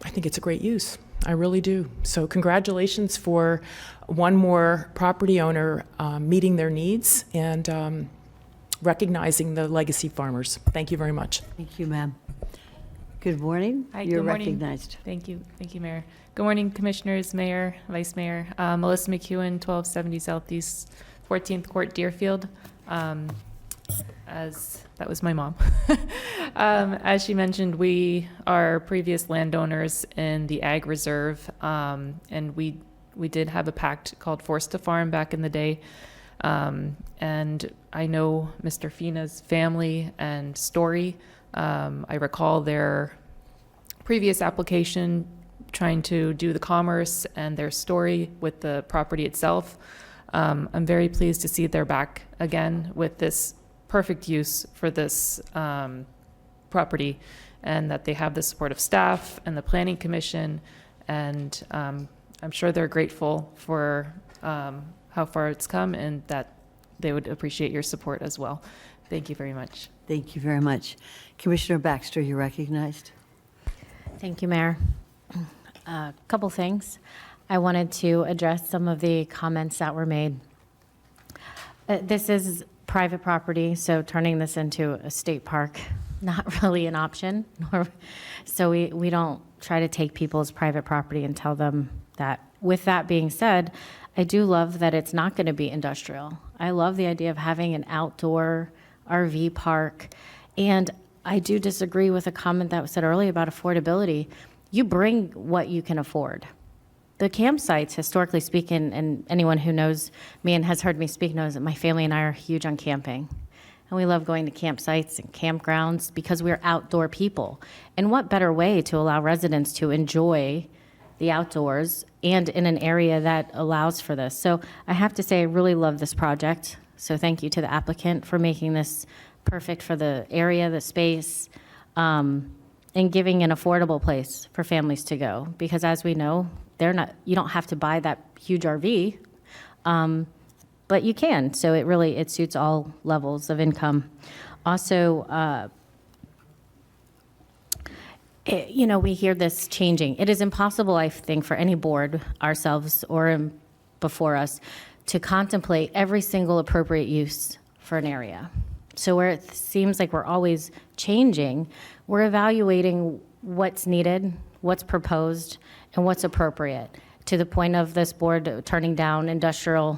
I think it's a great use. I really do. So congratulations for one more property owner meeting their needs and recognizing the legacy farmers. Thank you very much. Thank you, ma'am. Good morning. Hi, You're good morning. recognized. Thank you, Mayor. Good morning, Commissioners, Mayor, Vice Mayor. Melissa McEwen, 1270 Southeast 14th Court, Deerfield. As that was my mom. As she mentioned, we are previous landowners in the Ag Reserve, and we did have a pact called Forced to Farm back in the day. And I know Mr. Fina's family and story. I recall their previous application trying to do the commerce and their story with the property itself. I'm very pleased to see they're back again with this perfect use for this property, and that they have the support of staff and the Planning Commission, and I'm sure they're grateful for how far it's come, and that they would appreciate your support as well. Thank you very much. Thank you very much. Commissioner Baxter, you're recognized. Thank you, Mayor. A couple things. I wanted to address some of the comments that were made. This is private property, so turning this into a state park, not really an option. So we don't try to take people's private property and tell them that. With that being said, I do love that it's not going to be industrial. I love the idea of having an outdoor RV park. And I do disagree with a comment that was said earlier about affordability. You bring what you can afford. The campsites, historically speaking, and anyone who knows me and has heard me speak knows that my family and I are huge on camping. And we love going to campsites and campgrounds because we're outdoor people. And what better way to allow residents to enjoy the outdoors and in an area that allows for this? So I have to say, I really love this project. So thank you to the applicant for making this perfect for the area, the space, and giving an affordable place for families to go. Because as we know, you don't have to buy that huge RV, but you can. So it suits all levels of income. Also, we hear this changing. It is impossible, I think, for any board, ourselves or before us, to contemplate every single appropriate use for an area. So where it seems like we're always changing, we're evaluating what's needed, what's proposed, and what's appropriate, to the point of this board turning down industrial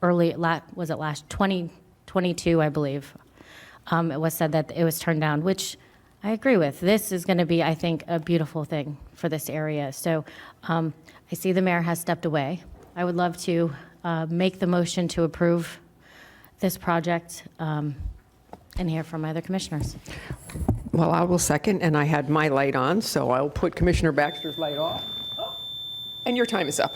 was it last 2022, I believe. It was said that it was turned down, which I agree with. This is going to be, I think, a beautiful thing for this area. So I see the mayor has stepped away. I would love to make the motion to approve this project and hear from other commissioners. Well, I will second, and I had my light on, so I'll put Commissioner Baxter's light off. And your time is up.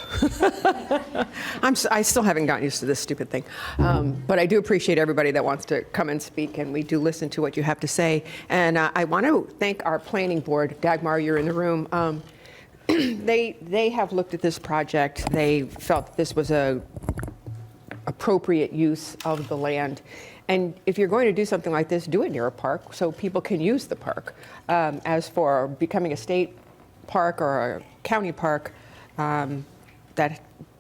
I still haven't gotten used to this stupid thing. But I do appreciate everybody that wants to come and speak, and we do listen to what you have to say. And I want to thank our planning board. Dagmar, you're in the room. They have looked at this project. They felt that this was a appropriate use of the land. And if you're going to do something like this, do it near a park so people can use the park. As for becoming a state park or a county park,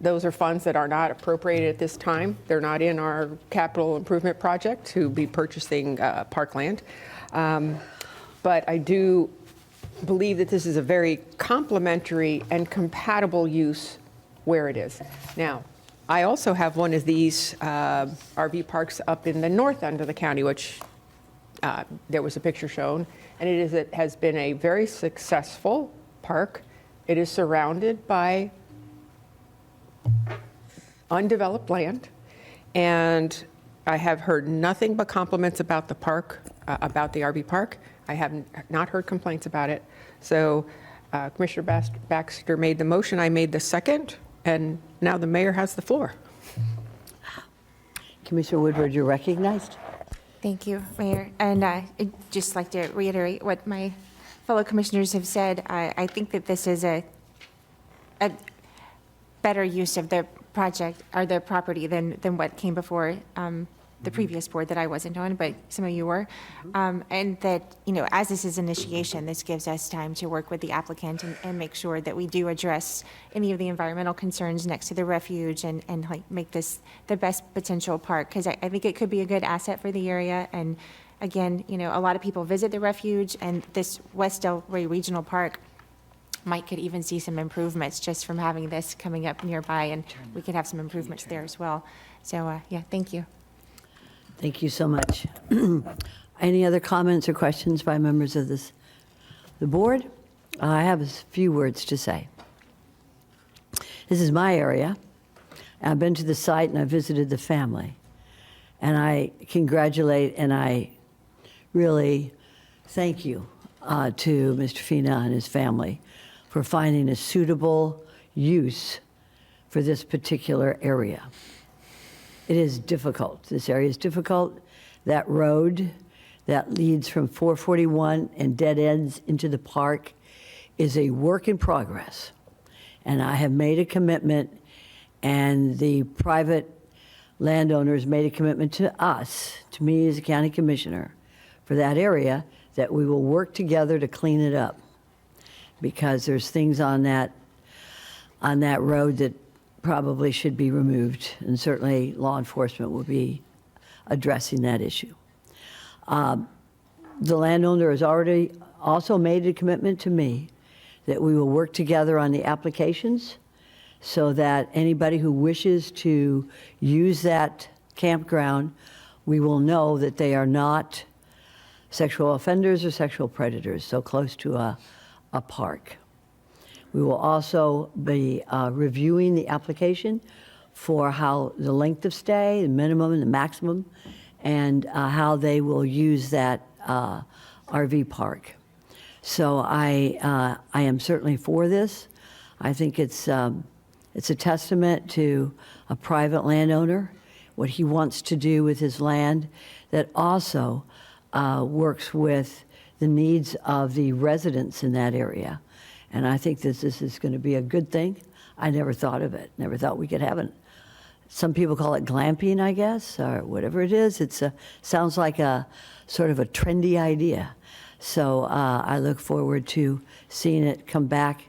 those are funds that are not appropriated at this time. They're not in our capital improvement project to be purchasing parkland. But I do believe that this is a very complementary and compatible use where it is. Now, I also have one of these RV parks up in the north end of the county, which there was a picture shown, and it has been a very successful park. It is surrounded by undeveloped land, and I have heard nothing but compliments about the park, about the RV park. I have not heard complaints about it. So Commissioner Baxter made the motion, I made the second, and now the mayor has the floor. Commissioner Woodward, you're recognized. Thank you, Mayor. And I'd just like to reiterate what my fellow commissioners have said. I think that this is a better use of the project or the property than what came before the previous board that I wasn't on, but some of you were. And that, as this is initiation, this gives us time to work with the applicant and make sure that we do address any of the environmental concerns next to the refuge and like make this the best potential park, because I think it could be a good asset for the area. And again, a lot of people visit the refuge, and this West Delray Regional Park could even see some improvements just from having this coming up nearby, and we could have some improvements there as well. So, yeah, thank you. Thank you so much. Any other comments or questions by members of the board? I have a few words to say. This is my area. I've been to the site and I visited the family. And I congratulate and I really thank you to Mr. Fina and his family for finding a suitable use for this particular area. It is difficult. This area is difficult. That road that leads from 441 and dead ends into the park is a work in progress. And I have made a commitment, and the private landowners made a commitment to us, to me as a county commissioner, for that area, that we will work together to clean it up. Because there's things on that road that probably should be removed, and certainly law enforcement will be addressing that issue. The landowner has already also made a commitment to me that we will work together on the applications so that anybody who wishes to use that campground, we will know that they are not sexual offenders or sexual predators so close to a park. We will also be reviewing the application for how the length of stay, the minimum and the maximum, and how they will use that RV park. So I am certainly for this. I think it's a testament to a private landowner, what he wants to do with his land, that also works with the needs of the residents in that area. And I think this is going to be a good thing. I never thought of it, never thought we could have it. Some people call it glamping, I guess, or whatever it is. It sounds like a sort of a trendy idea. So I look forward to seeing it come back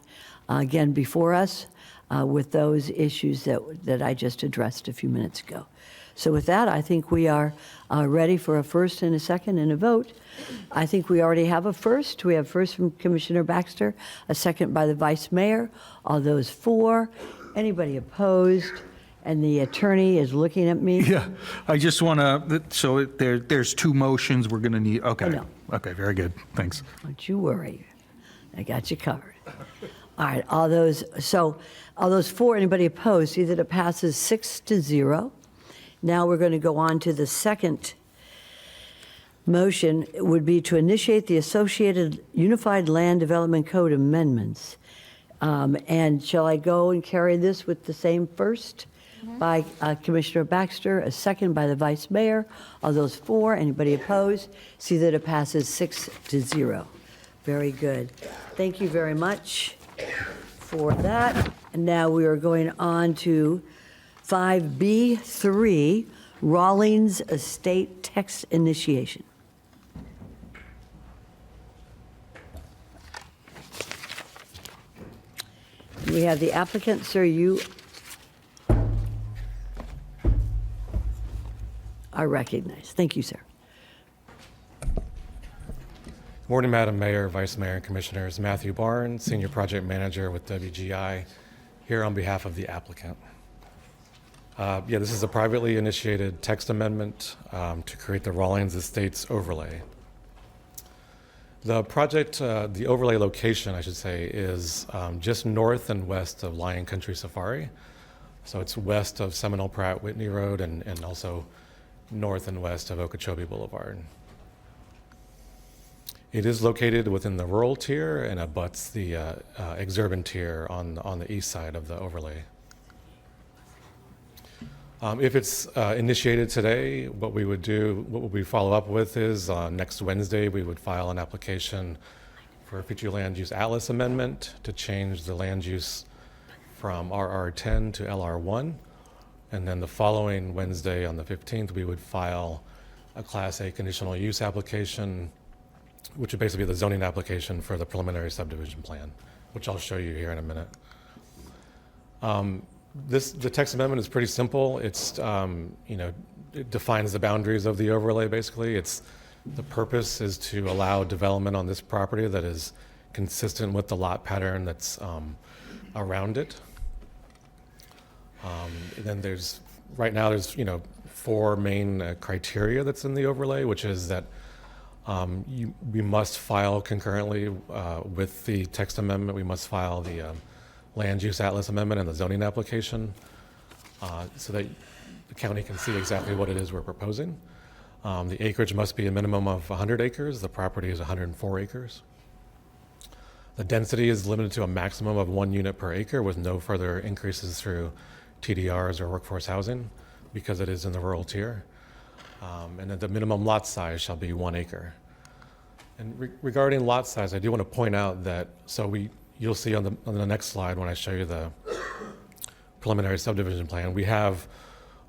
again before us with those issues that I just addressed a few minutes ago. So with that, I think we are ready for a first and a second and a vote. I think we already have a first. We have first from Commissioner Baxter, a second by the Vice Mayor. All those for. Anybody opposed? And the attorney is looking at me. Yeah, I just want to, so there's two motions we're going to need, okay. I know. Okay, very good, thanks. Don't you worry. I got you covered. All right, all those for, anybody opposed, see that it passes 6-0. Now we're going to go on to the second motion. It would be to initiate the Associated Unified Land Development Code amendments. And shall I go and carry this with the same first? By Commissioner Baxter, a second by the Vice Mayor. All those for, anybody opposed? See that it passes 6-0. Very good. Thank you very much for that. And now we are going on to 5B3, Rawlings Estate Text Initiation. We have the applicant, sir, you are recognized. Thank you, sir. Morning, Madam Mayor, Vice Mayor, and Commissioners. Matthew Barnes, Senior Project Manager with WGI, here on behalf of the applicant. This is a privately initiated text amendment to create the Rawlings Estates overlay. The project, the overlay location, I should say, is just north and west of Lion Country Safari. So it's west of Seminole Pratt Whitney Road and also north and west of Okeechobee Boulevard. It is located within the rural tier and abuts the exurban tier on the east side of the overlay. If it's initiated today, what we follow up with is next Wednesday we would file an application for a future land use atlas amendment to change the land use from RR10 to LR1. And then the following Wednesday, on the 15th, we would file a Class A conditional use application, which would basically be the zoning application for the preliminary subdivision plan, which I'll show you here in a minute. The text amendment is pretty simple. It's, it defines the boundaries of the overlay, basically. The purpose is to allow development on this property that is consistent with the lot pattern that's around it. And then right now there's 4 main criteria that's in the overlay, which is that we must file concurrently with the text amendment. We must file the land use atlas amendment and the zoning application so that the county can see exactly what it is we're proposing. The acreage must be a minimum of 100 acres. The property is 104 acres. The density is limited to a maximum of 1 unit per acre with no further increases through TDRs or workforce housing because it is in the rural tier. And then the minimum lot size shall be 1 acre. And regarding lot size, I do want to point out that, you'll see on the next slide when I show you the preliminary subdivision plan, we have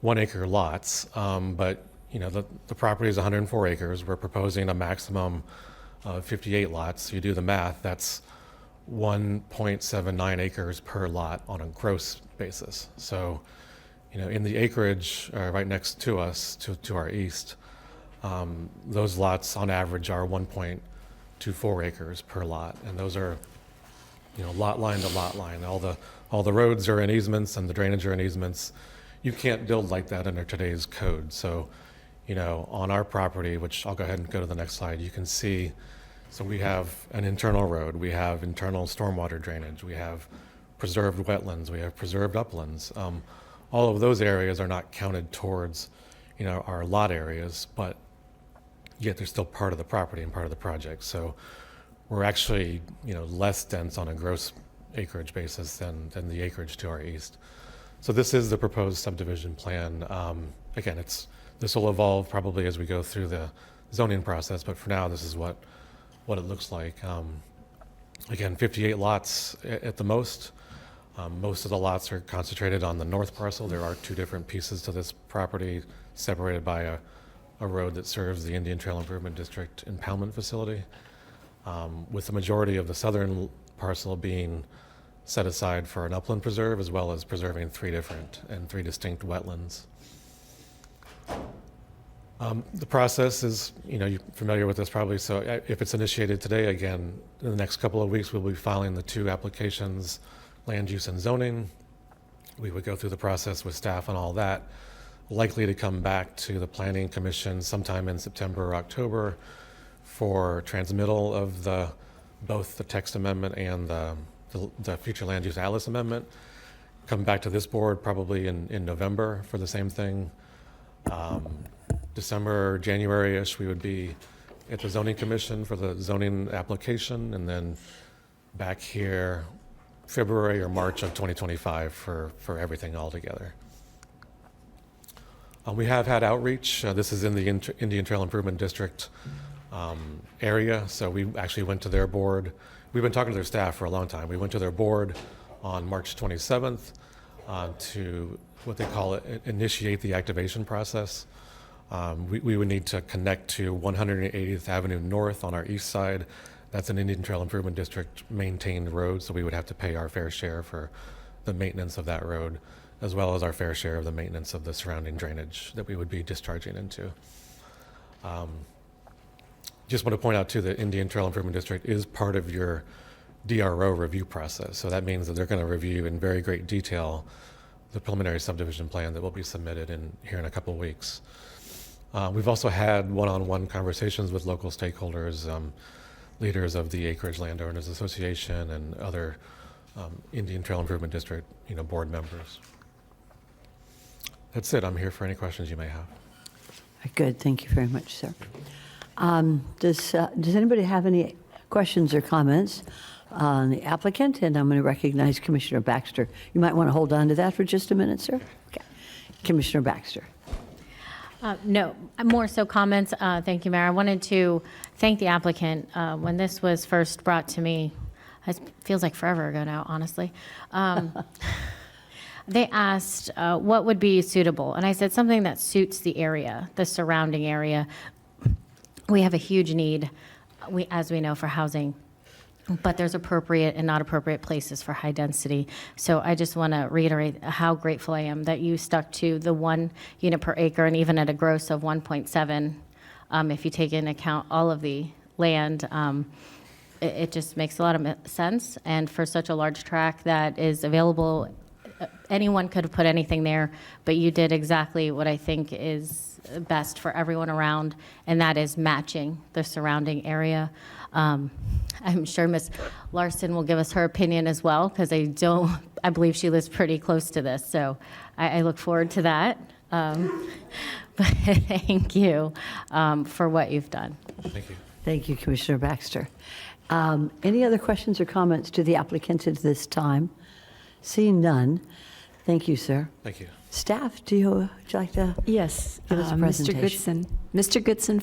1 acre lots, but the property is 104 acres. We're proposing a maximum of 58 lots. You do the math, that's 1.79 acres per lot on a gross basis. So, in the acreage right next to us, to our east, those lots on average are 1.24 acres per lot, and those are, lot line to lot line. All the roads are in easements and the drainage are in easements. you can't build like that under today's code. So, you know, on our property, which I'll go ahead and go to the next slide, you can see, so we have an internal road, we have internal stormwater drainage, we have preserved wetlands, we have preserved uplands. All of those areas are not counted towards, you know, our lot areas, but yet they're still part of the property and part of the project. So we're actually, you know, less dense on a gross acreage basis than the acreage to our east. So this is the proposed subdivision plan. Again, this will evolve probably as we go through the zoning process, but for now, this is what it looks like. Again, 58 lots at the most. Most of the lots are concentrated on the north parcel. There are 2 different pieces to this property separated by a road that serves the Indian Trail Improvement District impoundment facility, with the majority of the southern parcel being set aside for an upland preserve, as well as preserving 3 distinct wetlands. The process is, you know, you're familiar with this probably, so if it's initiated today, again, in the next couple of weeks, we'll be filing the 2 applications, land use and zoning. We would go through the process with staff and all that, likely to come back to the Planning Commission sometime in September or October for transmittal of both the text amendment and the future land use atlas amendment. Come back to this board probably in November for the same thing. December, January-ish, we would be at the Zoning Commission for the zoning application, and then back here February or March of 2025 for everything all together. We have had outreach. This is in the Indian Trail Improvement District area, so we actually went to their board. We've been talking to their staff for a long time. We went to their board on March 27th to what they call it, initiate the activation process. We would need to connect to 180th Avenue North on our east side. That's an Indian Trail Improvement District maintained road, so we would have to pay our fair share for the maintenance of that road, as well as our fair share of the maintenance of the surrounding drainage that we would be discharging into. Just want to point out too that Indian Trail Improvement District is part of your DRO review process. So that means that they're going to review in very great detail the preliminary subdivision plan that will be submitted here in a couple of weeks. We've also had one-on-one conversations with local stakeholders, leaders of the Acreage Landowners Association and other Indian Trail Improvement District, board members. That's it. I'm here for any questions you may have. Good. Thank you very much, sir. Does anybody have any questions or comments on the applicant? And I'm going to recognize Commissioner Baxter. You might want to hold on to that for just a minute, sir. Okay. Commissioner Baxter. No, more so comments. Thank you, Mayor. I wanted to thank the applicant. When this was first brought to me, it feels like forever ago now, honestly. They asked what would be suitable, and I said something that suits the area, the surrounding area. We have a huge need, as we know, for housing, but there's appropriate and not appropriate places for high density. So I just want to reiterate how grateful I am that you stuck to the 1 unit per acre, and even at a gross of 1.7, if you take into account all of the land, it just makes a lot of sense. And for such a large tract that is available, anyone could have put anything there, but you did exactly what I think is best for everyone around, and that is matching the surrounding area. I'm sure Ms. Larson will give us her opinion as well, because I believe she lives pretty close to this, so I look forward to that. But thank you for what you've done. Thank you. Thank you, Commissioner Baxter. Any other questions or comments to the applicant at this time? Seeing none, thank you, sir. Thank you. Staff, would you like to Yes, give us a presentation? Mr. Goodson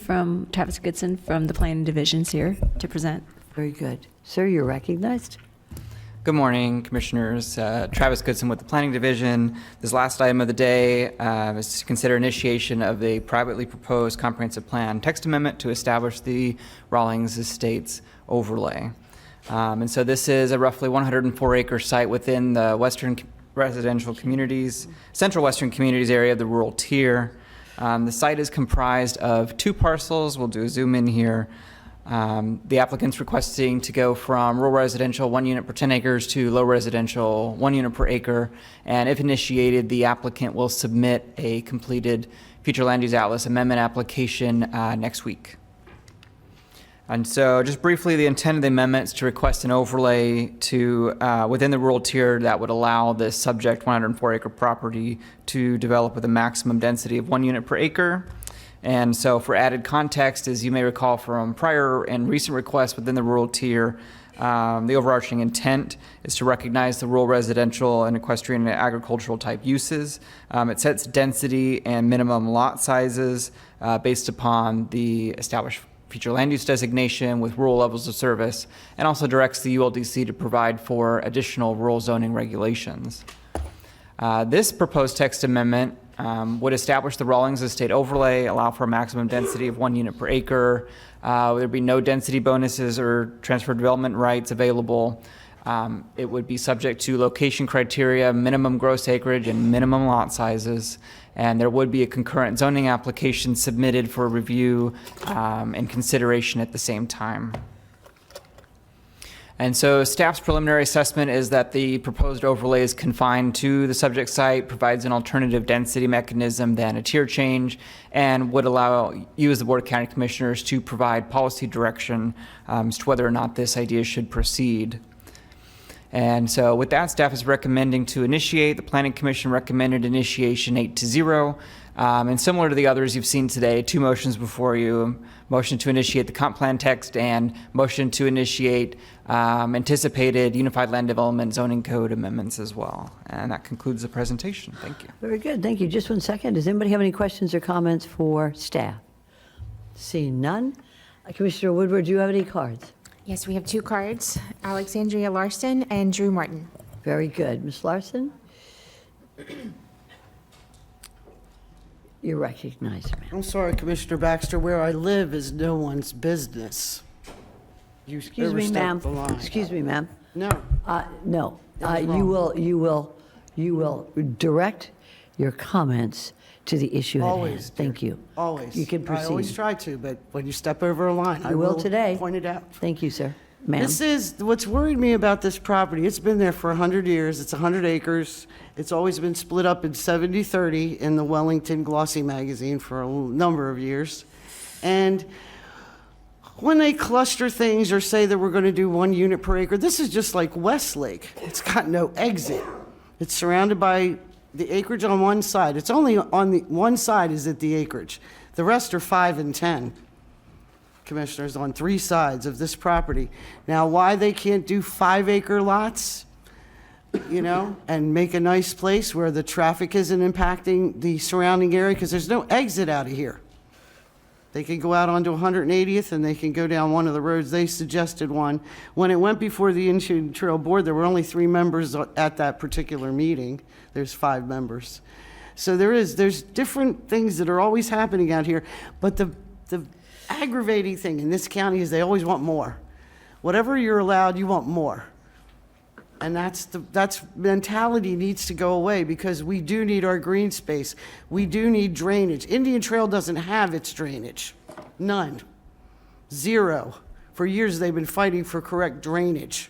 Travis Goodson from the Planning Division's here to present. Very good. Sir, you're recognized. Good morning, Commissioners. Travis Goodson with the Planning Division. This last item of the day is to consider initiation of a privately proposed comprehensive plan text amendment to establish the Rawlings Estates overlay. And so this is a roughly 104-acre site within the Western Residential Communities, Central Western Communities area of the rural tier. The site is comprised of 2 parcels. We'll do a zoom in here. The applicant's requesting to go from rural residential 1 unit per 10 acres to low residential 1 unit per acre. And if initiated, the applicant will submit a completed future land use atlas amendment application next week. And so just briefly, the intent of the amendment is to request an overlay to within the rural tier that would allow this subject 104 acre property to develop with a maximum density of 1 unit per acre. And so for added context, as you may recall from prior and recent requests within the rural tier, the overarching intent is to recognize the rural residential and equestrian and agricultural type uses. It sets density and minimum lot sizes based upon the established future land use designation with rural levels of service, and also directs the ULDC to provide for additional rural zoning regulations. This proposed text amendment would establish the Rawlings Estate overlay, allow for a maximum density of 1 unit per acre. There'd be no density bonuses or transfer development rights available. It would be subject to location criteria, minimum gross acreage, and minimum lot sizes. And there would be a concurrent zoning application submitted for review and consideration at the same time. And so staff's preliminary assessment is that the proposed overlay is confined to the subject site, provides an alternative density mechanism than a tier change, and would allow you as the Board of County Commissioners to provide policy direction as to whether or not this idea should proceed. And so with that, staff is recommending to initiate. The Planning Commission recommended initiation 8-0. And similar to the others you've seen today, 2 motions before you: motion to initiate the comp plan text and motion to initiate anticipated Unified Land Development Zoning Code amendments as well. And that concludes the presentation. Thank you. Very good, thank you. Just 1 second. Does anybody have any questions or comments for staff? Seeing none. Commissioner Woodward, do you have any cards? Yes, we have 2 cards, Alexandria Larson and Drew Martin. Very good. Ms. Larson? You're recognized, ma'am. I'm sorry, Commissioner Baxter, where I live is no one's business. You Excuse me, ma'am. overstepped the line. Excuse me, ma'am. No. No. That was You will direct your comments to the issue at hand. Always, Thank you. Always. You can I always proceed. try to, but when you step over a line, I You will will today. point it out. Thank you, sir. Ma'am? This is, what's worried me about this property, it's been there for 100 years, it's 100 acres, it's always been split up in 70-30 in the Wellington Glossy magazine for a number of years. And when they cluster things or say that we're going to do 1 unit per acre, this is just like Westlake. It's got no exit. It's surrounded by the acreage on one side. It's only on the one side is it the acreage. The rest are 5 and 10. Commissioners, on 3 sides of this property. Now, why they can't do 5-acre lots, you know, and make a nice place where the traffic isn't impacting the surrounding area, because there's no exit out of here. They can go out onto 180th and they can go down one of the roads. They suggested one. When it went before the Indian Trail Board, there were only 3 members at that particular meeting. There's 5 members. So there's different things that are always happening out here, but the aggravating thing in this county is they always want more. Whatever you're allowed, you want more. And that's mentality needs to go away, because we do need our green space. We do need drainage. Indian Trail doesn't have its drainage. None. 0. For years they've been fighting for correct drainage.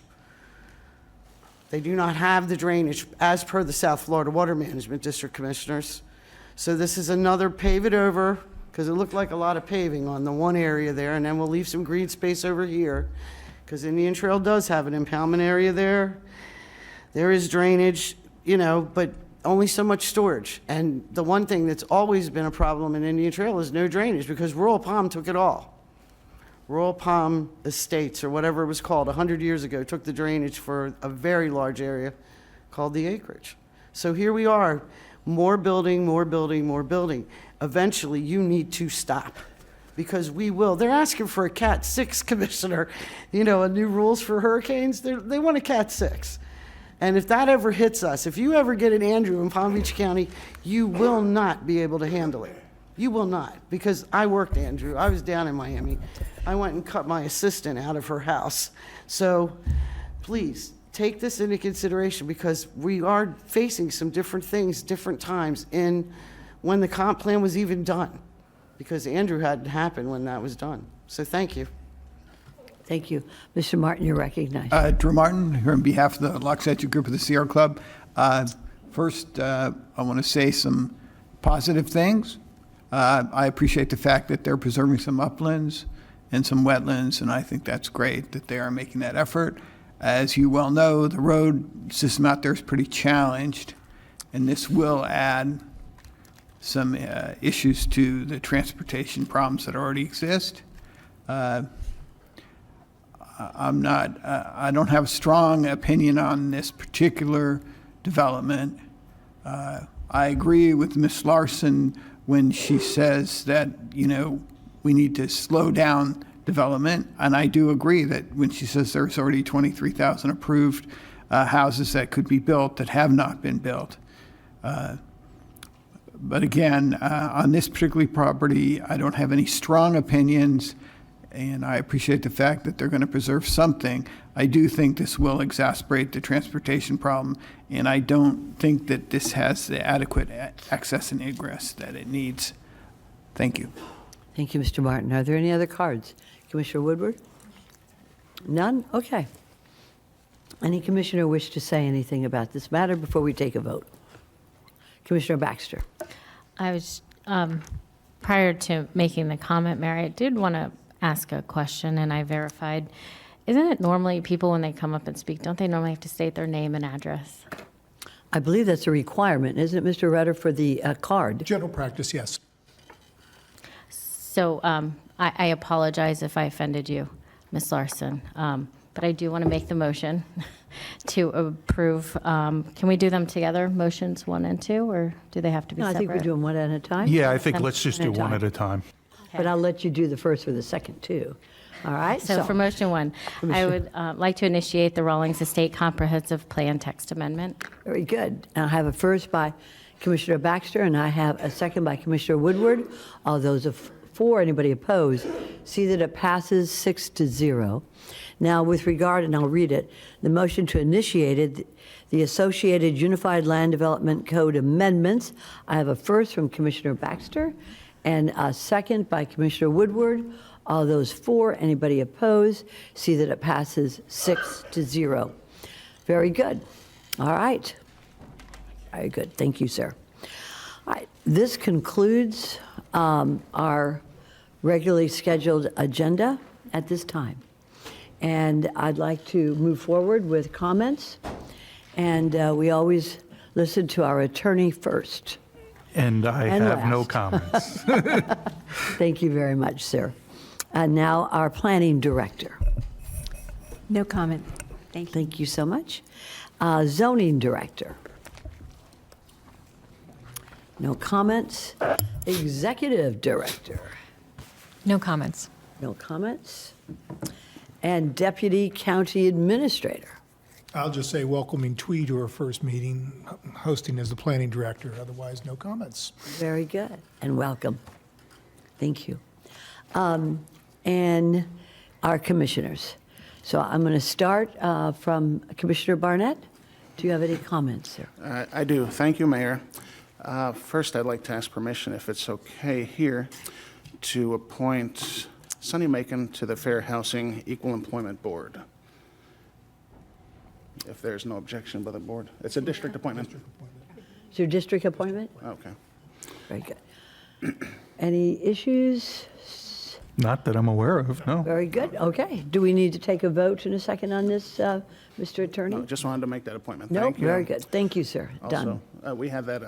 They do not have the drainage as per the South Florida Water Management District Commissioners. So this is another pave it over, because it looked like a lot of paving on the one area there, and then we'll leave some green space over here, because Indian Trail does have an impoundment area there. There is drainage, you know, but only so much storage. And the one thing that's always been a problem in Indian Trail is no drainage, because Royal Palm took it all. Royal Palm Estates, or whatever it was called, 100 years ago, took the drainage for a very large area called the acreage. So here we are, more building, more building, more building. Eventually, you need to stop, because we will. They're asking for a Cat 6, Commissioner, you know, a new rules for hurricanes. They want a Cat 6. And if that ever hits us, if you ever get an Andrew in Palm Beach County, you will not be able to handle it. You will not, because I worked Andrew. I was down in Miami. I went and cut my assistant out of her house. So please, take this into consideration, because we are facing some different things, different times in when the comp plan was even done, because Andrew hadn't happened when that was done. So thank you. Thank you. Mr. Martin, you're recognized. Drew Martin, here on behalf of the Loxahatchee Group of the Sierra Club. First, I want to say some positive things. I appreciate the fact that they're preserving some uplands and some wetlands, and I think that's great that they are making that effort. As you well know, the road system out there is pretty challenged, and this will add some issues to the transportation problems that already exist. I don't have a strong opinion on this particular development. I agree with Ms. Larson when she says that, we need to slow down development. And I do agree that when she says there's already 23,000 approved houses that could be built that have not been built. But again, on this particular property, I don't have any strong opinions, and I appreciate the fact that they're going to preserve something. I do think this will exacerbate the transportation problem, and I don't think that this has the adequate access and egress that it needs. Thank you. Thank you, Mr. Martin. Are there any other cards? Commissioner Woodward? None? Okay. Any commissioner wish to say anything about this matter before we take a vote? Commissioner Baxter. I was, prior to making the comment, Mary, I did want to ask a question, and I verified. Isn't it normally people, when they come up and speak, don't they normally have to state their name and address? I believe that's a requirement, isn't it, Mr. Rutter, for the card? General practice, yes. So I apologize if I offended you, Ms. Larson, but I do want to make the motion to approve. Can we do them together, motions 1 and 2, or do they have to be No, I separate? think we're doing one at a time. Yeah, I think let's just do one at a time. But I'll let you do the first or the second, too. All right? So for motion 1, I Commissioner- would like to initiate the Rawlings Estate Comprehensive Plan text amendment. Very good. I have a first by Commissioner Baxter, and I have a second by Commissioner Woodward. All those for, anybody opposed, see that it passes 6-0. Now, with regard, and I'll read it, the motion to initiate it, the Associated Unified Land Development Code amendments. I have a first from Commissioner Baxter and a second by Commissioner Woodward. All those for, anybody opposed, see that it passes 6-0. Very good. All right. Very good. Thank you, sir. All right. This concludes our regularly scheduled agenda at this time. And I'd like to move forward with comments. And we always listen to our attorney first. And I And have no last. comments. Thank you very much, sir. And now our planning director. No comment. Thank you. Thank you so much. Zoning director. No comments. Executive director. No comments. No comments. And deputy county administrator. I'll just say welcoming Twee to her first meeting, hosting as the planning director. Otherwise, no comments. Very good, and welcome. Thank you. And our commissioners. So I'm going to start from Commissioner Barnett. Do you have any comments, sir? I do. Thank you, Mayor. First, I'd like to ask permission, if it's okay here, to appoint Sonny Macon to the Fair Housing Equal Employment Board. If there's no objection by the board. It's a district appointment. It's your district appointment? Okay. Very good. Any issues? Not that I'm aware of, no. Very good. Okay. Do we need to take a vote in a second on this, Mr. Attorney? No, just wanted to make that appointment. No, Thank you. very good. Thank you, sir. Done. Also, we had that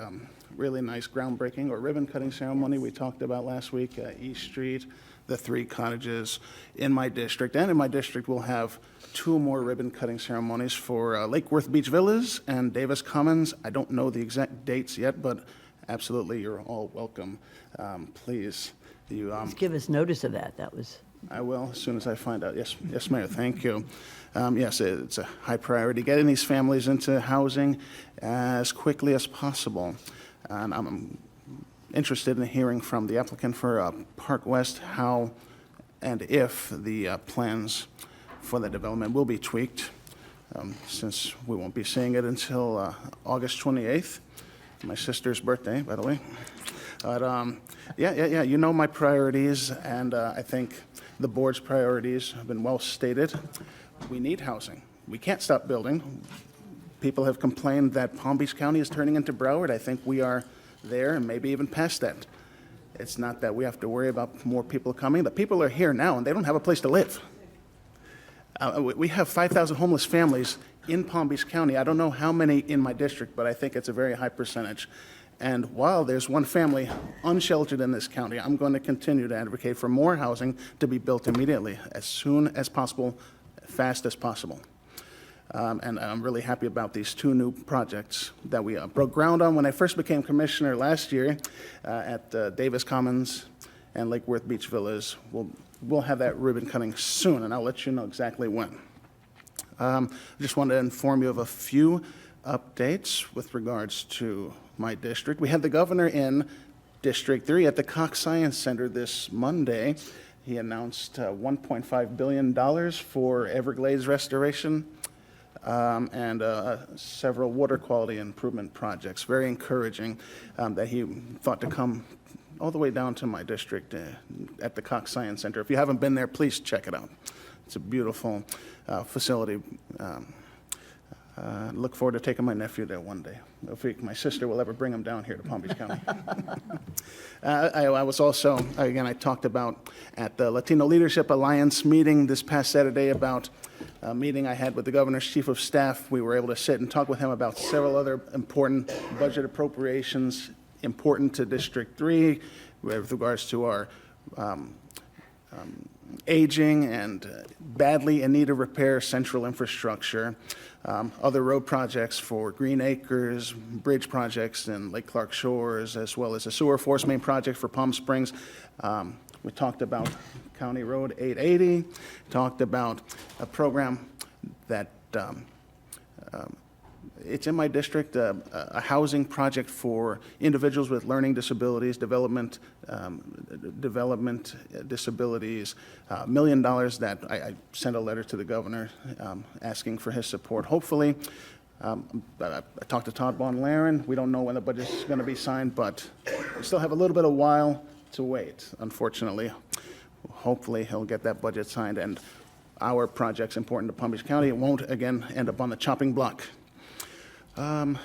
really nice groundbreaking or ribbon cutting ceremony we talked about last week at East Street, the 3 cottages in my district. And in my district, we'll have 2 more ribbon cutting ceremonies for Lake Worth Beach Villas and Davis Commons. I don't know the exact dates yet, but absolutely, you're all welcome. Please, you. Just give us notice of that. That was. I will, as soon as I find out. Yes, yes, Mayor, thank you. Yes, it's a high priority, getting these families into housing as quickly as possible. And I'm interested in hearing from the applicant for Park West how and if the plans for the development will be tweaked, since we won't be seeing it until August 28th, my sister's birthday, by the way. But yeah, you know my priorities, and I think the board's priorities have been well stated. We need housing. We can't stop building. People have complained that Palm Beach County is turning into Broward. I think we are there and maybe even past that. It's not that we have to worry about more people coming. The people are here now and they don't have a place to live. We have 5,000 homeless families in Palm Beach County. I don't know how many in my district, but I think it's a very high percentage. And while there's one family unsheltered in this county, I'm going to continue to advocate for more housing to be built immediately, as soon as possible, fast as possible. And I'm really happy about these two new projects that we broke ground on when I first became commissioner last year at Davis Commons and Lake Worth Beach Villas. We'll have that ribbon cutting soon, and I'll let you know exactly when. I just wanted to inform you of a few updates with regards to my district. We had the governor in District 3 at the Cox Science Center this Monday. He announced $1.5 billion for Everglades restoration and several water quality improvement projects. Very encouraging that he thought to come all the way down to my district at the Cox Science Center. If you haven't been there, please check it out. It's a beautiful facility. Look forward to taking my nephew there one day. If my sister will ever bring him down here to Palm Beach County. I was also, again, I talked about at the Latino Leadership Alliance meeting this past Saturday about a meeting I had with the governor's chief of staff. We were able to sit and talk with him about several other important budget appropriations important to District 3 with regards to our aging and badly in need of repair central infrastructure, other road projects for Green Acres, bridge projects in Lake Clark Shores, as well as a sewer force main project for Palm Springs. We talked about County Road 880, talked about a program that it's in my district, a housing project for individuals with learning disabilities, development disabilities, $1 million that I sent a letter to the governor asking for his support. Hopefully, I talked to Todd Von Laren. We don't know when the budget is going to be signed, but we still have a little bit of while to wait, unfortunately. Hopefully, he'll get that budget signed, and our project's important to Palm Beach County. It won't, again, end up on the chopping block. We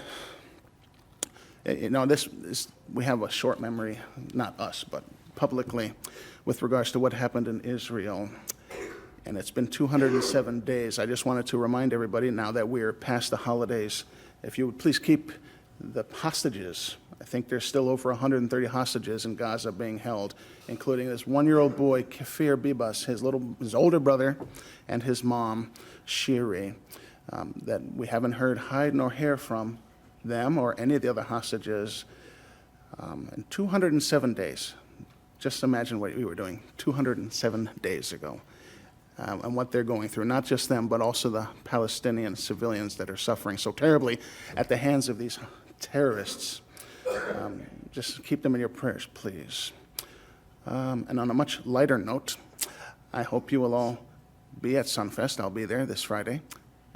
have a short memory, not us, but publicly, with regards to what happened in Israel. And it's been 207 days. I just wanted to remind everybody now that we're past the holidays, if you would please keep the hostages. I think there's still over 130 hostages in Gaza being held, including this one-year-old boy, Kfir Bibas, his older brother, and his mom, Shiri. That we haven't heard hide nor hair from them or any of the other hostages in 207 days. Just imagine what we were doing 207 days ago and what they're going through, not just them, but also the Palestinian civilians that are suffering so terribly at the hands of these terrorists. Just keep them in your prayers, please. And on a much lighter note, I hope you will all be at Sunfest. I'll be there this Friday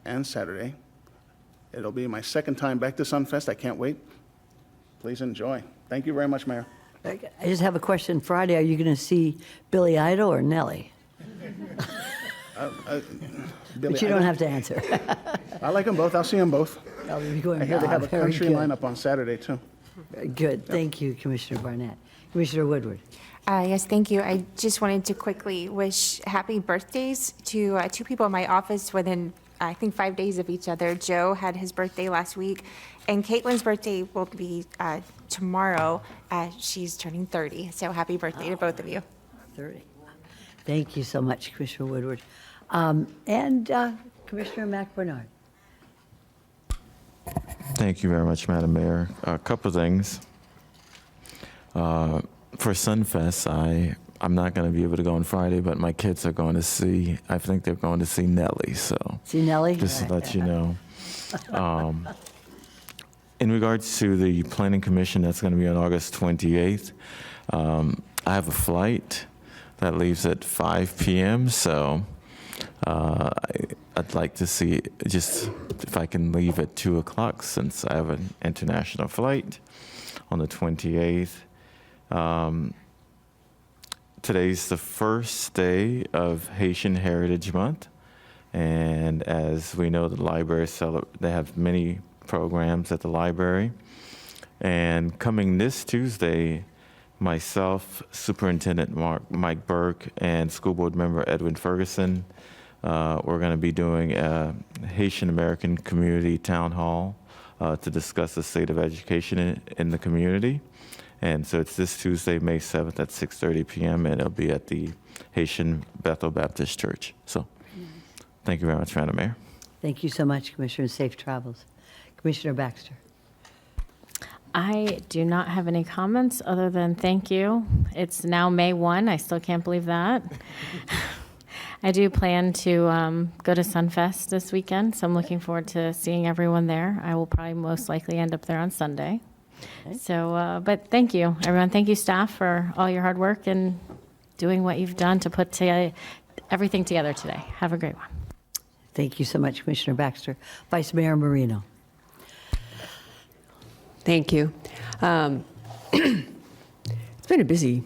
and Saturday. It'll be my second time back to Sunfest. I can't wait. Please enjoy. Thank you very much, Mayor. I just have a question. Friday, are you going to see Billy Idol or Nelly? But you don't have to answer. I like them both. I'll see them both. I hear I hear they have a country lineup on Saturday, too. Very good. Thank you, Commissioner Barnett. Commissioner Woodward. Yes, thank you. I just wanted to quickly wish happy birthdays to two people in my office within, I think, 5 days of each other. Joe had his birthday last week, and Caitlin's birthday will be tomorrow. She's turning 30, so happy birthday to both of you. 30. Thank you so much, Commissioner Woodward. And Commissioner McBernard. Thank you very much, Madam Mayor. A couple of things. For Sunfest, I'm not going to be able to go on Friday, but my kids are going to see, I think they're going to see Nelly, so. See Nelly? Just to let you know. In regards to the Planning Commission, that's going to be on August 28th. I have a flight that leaves at 5 p.m., so I'd like to see just if I can leave at 2 o'clock since I have an international flight on the 28th. today's the first day of Haitian Heritage Month. And as we know, the library, they have many programs at the library. And coming this Tuesday, myself, Superintendent Mike Burke, and School Board Member Edwin Ferguson, we're going to be doing a Haitian American Community Town Hall to discuss the state of education in the community. And so it's this Tuesday, May 7th at 6:30 p.m., and it'll be at the Haitian Bethel Baptist Church. So thank you very much, Madam Mayor. Thank you so much, Commissioner, and safe travels. Commissioner Baxter. I do not have any comments other than thank you. It's now May 1. I still can't believe that. I do plan to go to Sunfest this weekend, so I'm looking forward to seeing everyone there. I will probably most likely end up there on Sunday. Okay. So, but thank you, everyone. Thank you, staff, for all your hard work and doing what you've done to put everything together today. Have a great one. Thank you so much, Commissioner Baxter. Vice Mayor Marino. Thank you. It's been a busy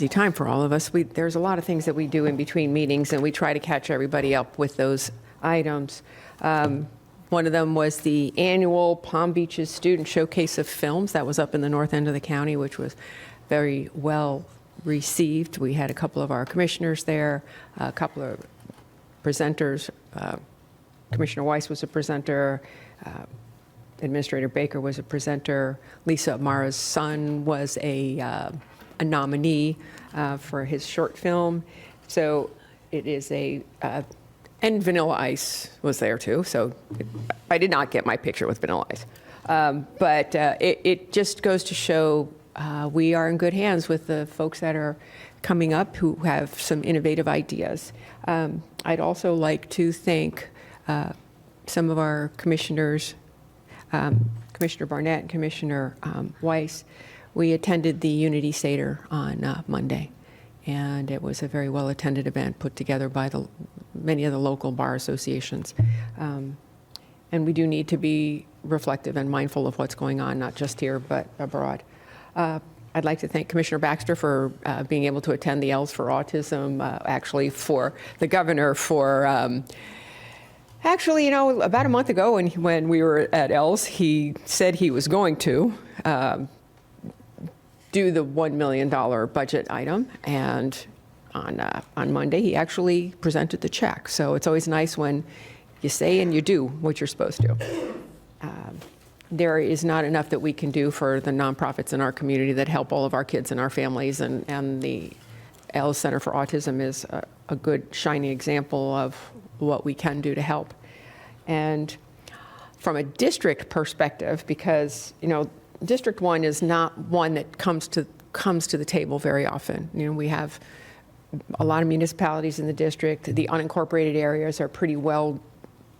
time for all of us. There's a lot of things that we do in between meetings, and we try to catch everybody up with those items. One of them was the annual Palm Beaches Student Showcase of Films that was up in the north end of the county, which was very well received. We had a couple of our commissioners there, a couple of presenters. Commissioner Weiss was a presenter. Administrator Baker was a presenter. Lisa Mara's son was a nominee for his short film. So it is and Vanilla Ice was there too. So I did not get my picture with Vanilla Ice. But it just goes to show we are in good hands with the folks that are coming up who have some innovative ideas. I'd also like to thank some of our commissioners, Commissioner Barnett and Commissioner Weiss. We attended the Unity Seder on Monday, and it was a very well-attended event put together by many of the local bar associations. And we do need to be reflective and mindful of what's going on, not just here, but abroad. I'd like to thank Commissioner Baxter for being able to attend the ELS for Autism, actually for the governor for actually, about a month ago when we were at ELS, he said he was going to do the $1 million budget item, and on Monday he actually presented the check. So it's always nice when you say and you do what you're supposed to. There is not enough that we can do for the nonprofits in our community that help all of our kids and our families, and the ELS Center for Autism is a good shining example of what we can do to help. And from a district perspective, because District 1 is not one that comes to the table very often. We have a lot of municipalities in the district. The unincorporated areas are pretty well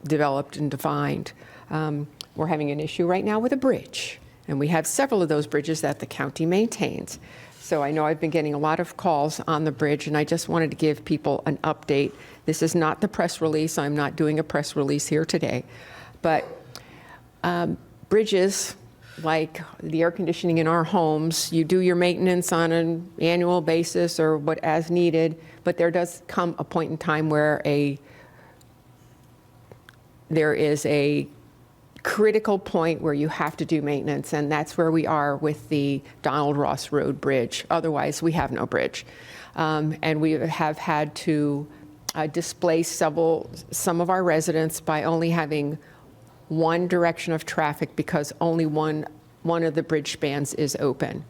developed and defined. We're having an issue right now with a bridge, and we have several of those bridges that the county maintains. So I know I've been getting a lot of calls on the bridge, and I just wanted to give people an update. This is not the press release. I'm not doing a press release here today. But bridges, like the air conditioning in our homes, you do your maintenance on an annual basis or as needed, but there does come a point in time where there is a critical point where you have to do maintenance, and that's where we are with the Donald Ross Road Bridge. Otherwise, we have no bridge. And we have had to displace some of our residents by only having one direction of traffic because only one of the bridge spans is open.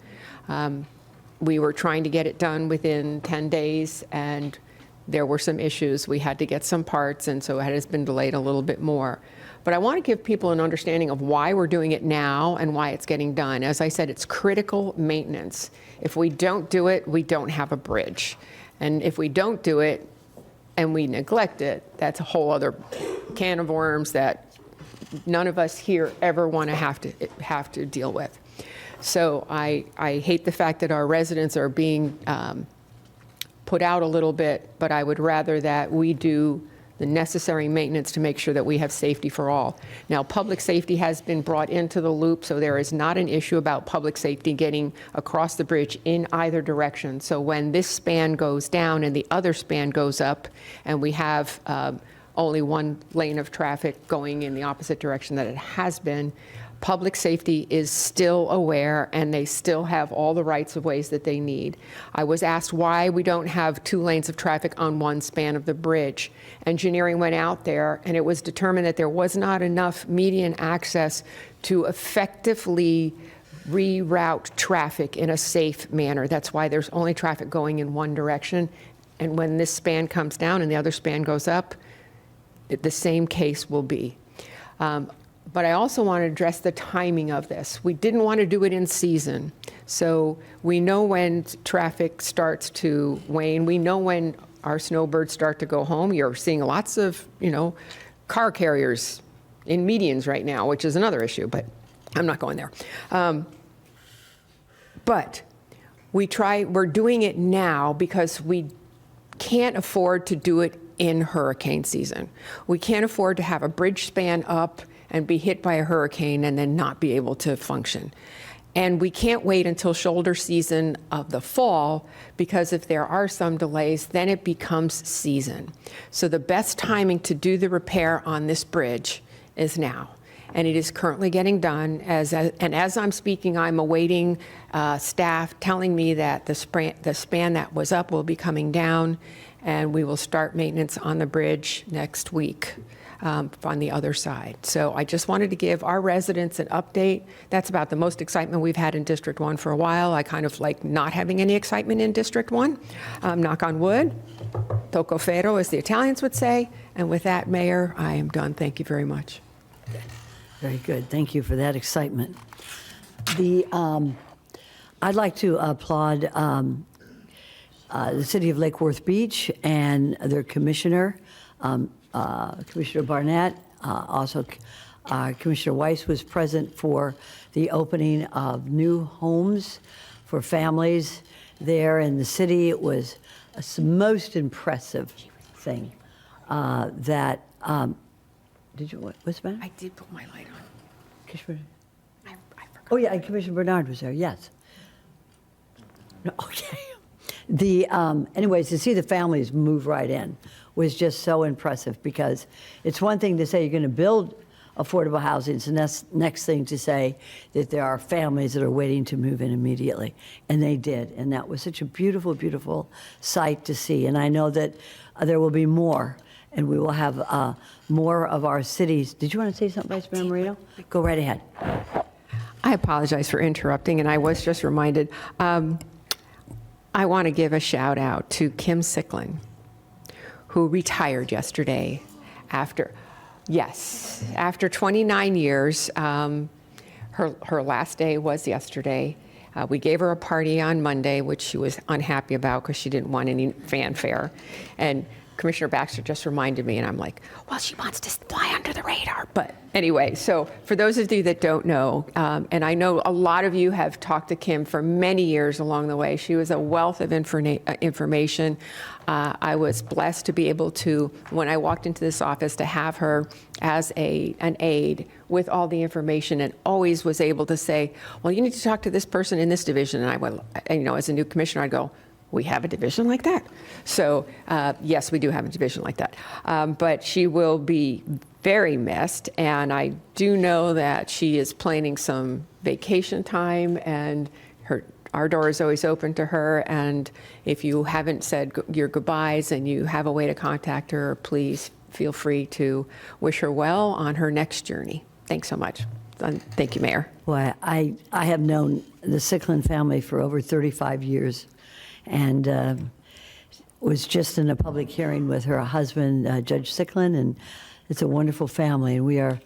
We were trying to get it done within 10 days, and there were some issues. We had to get some parts, and so it has been delayed a little bit more. But I want to give people an understanding of why we're doing it now and why it's getting done. As I said, it's critical maintenance. If we don't do it, we don't have a bridge. And if we don't do it and we neglect it, that's a whole other can of worms that none of us here ever want to have to deal with. So I hate the fact that our residents are being put out a little bit, but I would rather that we do the necessary maintenance to make sure that we have safety for all. Now, public safety has been brought into the loop, so there is not an issue about public safety getting across the bridge in either direction. So when this span goes down and the other span goes up, and we have only one lane of traffic going in the opposite direction that it has been, public safety is still aware, and they still have all the rights of ways that they need. I was asked why we don't have 2 lanes of traffic on one span of the bridge. Engineering went out there, and it was determined that there was not enough median access to effectively reroute traffic in a safe manner. That's why there's only traffic going in one direction. And when this span comes down and the other span goes up, the same case will be. But I also want to address the timing of this. We didn't want to do it in season. So we know when traffic starts to wane. We know when our snowbirds start to go home. You're seeing lots of, car carriers in medians right now, which is another issue, but I'm not going there. But we're doing it now because we can't afford to do it in hurricane season. We can't afford to have a bridge span up and be hit by a hurricane and then not be able to function. And we can't wait until shoulder season of the fall, because if there are some delays, then it becomes season. So the best timing to do the repair on this bridge is now. And it is currently getting done. And as I'm speaking, I'm awaiting staff telling me that the span that was up will be coming down, and we will start maintenance on the bridge next week. On the other side. So I just wanted to give our residents an update. That's about the most excitement we've had in District 1 for a while. I kind of like not having any excitement in District 1. Knock on wood. Tocco ferro, as the Italians would say. And with that, Mayor, I am done. Thank you very much. Very good. Thank you for that excitement. I'd like to applaud the City of Lake Worth Beach and their commissioner, Commissioner Barnett. Also, Commissioner Weiss was present for the opening of new homes for families there in the city. It was a most impressive thing that, did you, what's the matter? I did put my light on. Commissioner, I forgot. Oh, yeah, and Commissioner Bernard was there, yes. No, okay. Anyways, to see the families move right in was just so impressive, because it's one thing to say you're going to build affordable housing. It's the next thing to say that there are families that are waiting to move in immediately. And they did. And that was such a beautiful, beautiful sight to see. And I know that there will be more, and we will have more of our cities. Did you want to say something, Vice Mayor Marino? Go right ahead. I apologize for interrupting, and I was just reminded. I want to give a shout out to Kim Sicklin, who retired yesterday after 29 years. Her last day was yesterday. We gave her a party on Monday, which she was unhappy about because she didn't want any fanfare. And Commissioner Baxter just reminded me, and I'm like, well, she wants to fly under the radar. But anyway, so for those of you that don't know, and I know a lot of you have talked to Kim for many years along the way. She was a wealth of information. I was blessed to be able to, when I walked into this office, to have her as an aide with all the information, and always was able to say, well, you need to talk to this person in this division. And I would, as a new commissioner, I'd go, we have a division like that. So yes, we do have a division like that. But she will be very missed, and I do know that she is planning some vacation time, and our door is always open to her. And if you haven't said your goodbyes and you have a way to contact her, please feel free to wish her well on her next journey. Thanks so much. Thank you, Mayor. Well, I have known the Sicklin family for over 35 years. And was just in a public hearing with her husband, Judge Sicklin, and it's a wonderful family, and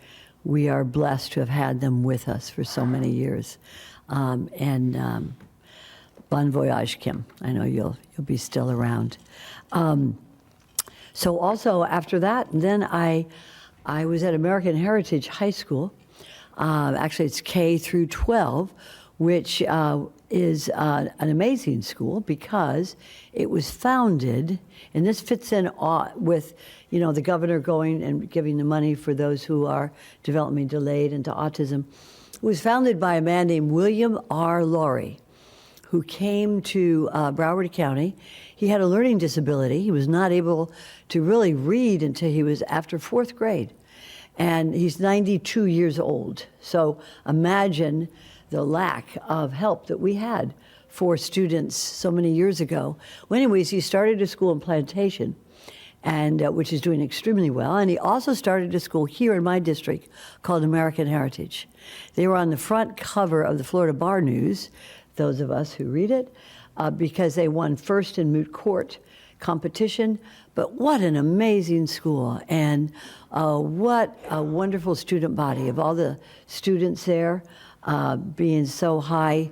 we are blessed to have had them with us for so many years. Bon voyage, Kim. I know you'll be still around. So also after that, then I was at American Heritage High School. Actually, it's K through 12, which is an amazing school because it was founded, and this fits in with, the governor going and giving the money for those who are developmentally delayed into autism. It was founded by a man named William R. Laurie, who came to Broward County. He had a learning disability. He was not able to really read until he was after 4th grade. And he's 92 years old. So imagine the lack of help that we had for students so many years ago. Well, anyways, he started a school in Plantation, and which is doing extremely well. And he also started a school here in my district called American Heritage. They were on the front cover of the Florida Bar News, those of us who read it, because they won first in moot court competition. But what an amazing school, and what a wonderful student body of all the students there being so high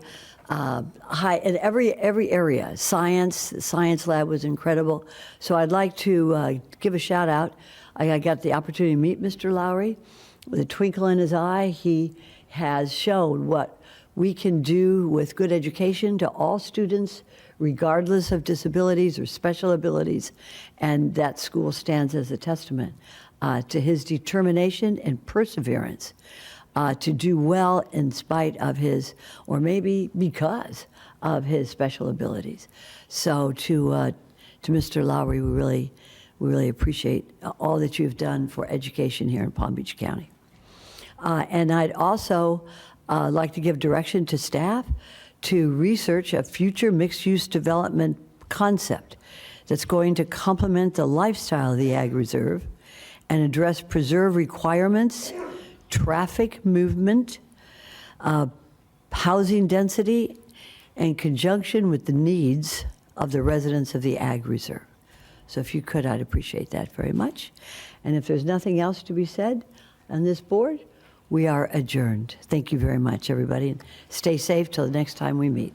in every area. The science lab was incredible. So I'd like to give a shout out. I got the opportunity to meet Mr. Lowry. With a twinkle in his eye, he has shown what we can do with good education to all students, regardless of disabilities or special abilities. And that school stands as a testament to his determination and perseverance to do well in spite of his, or maybe because of his special abilities. So to Mr. Lowry, we really appreciate all that you've done for education here in Palm Beach County. And I'd also like to give direction to staff to research a future mixed-use development concept that's going to complement the lifestyle of the Ag Reserve and address preserve requirements, traffic movement, housing density, in conjunction with the needs of the residents of the Ag Reserve. So if you could, I'd appreciate that very much. And if there's nothing else to be said on this board, we are adjourned. Thank you very much, everybody, and stay safe till the next time we meet.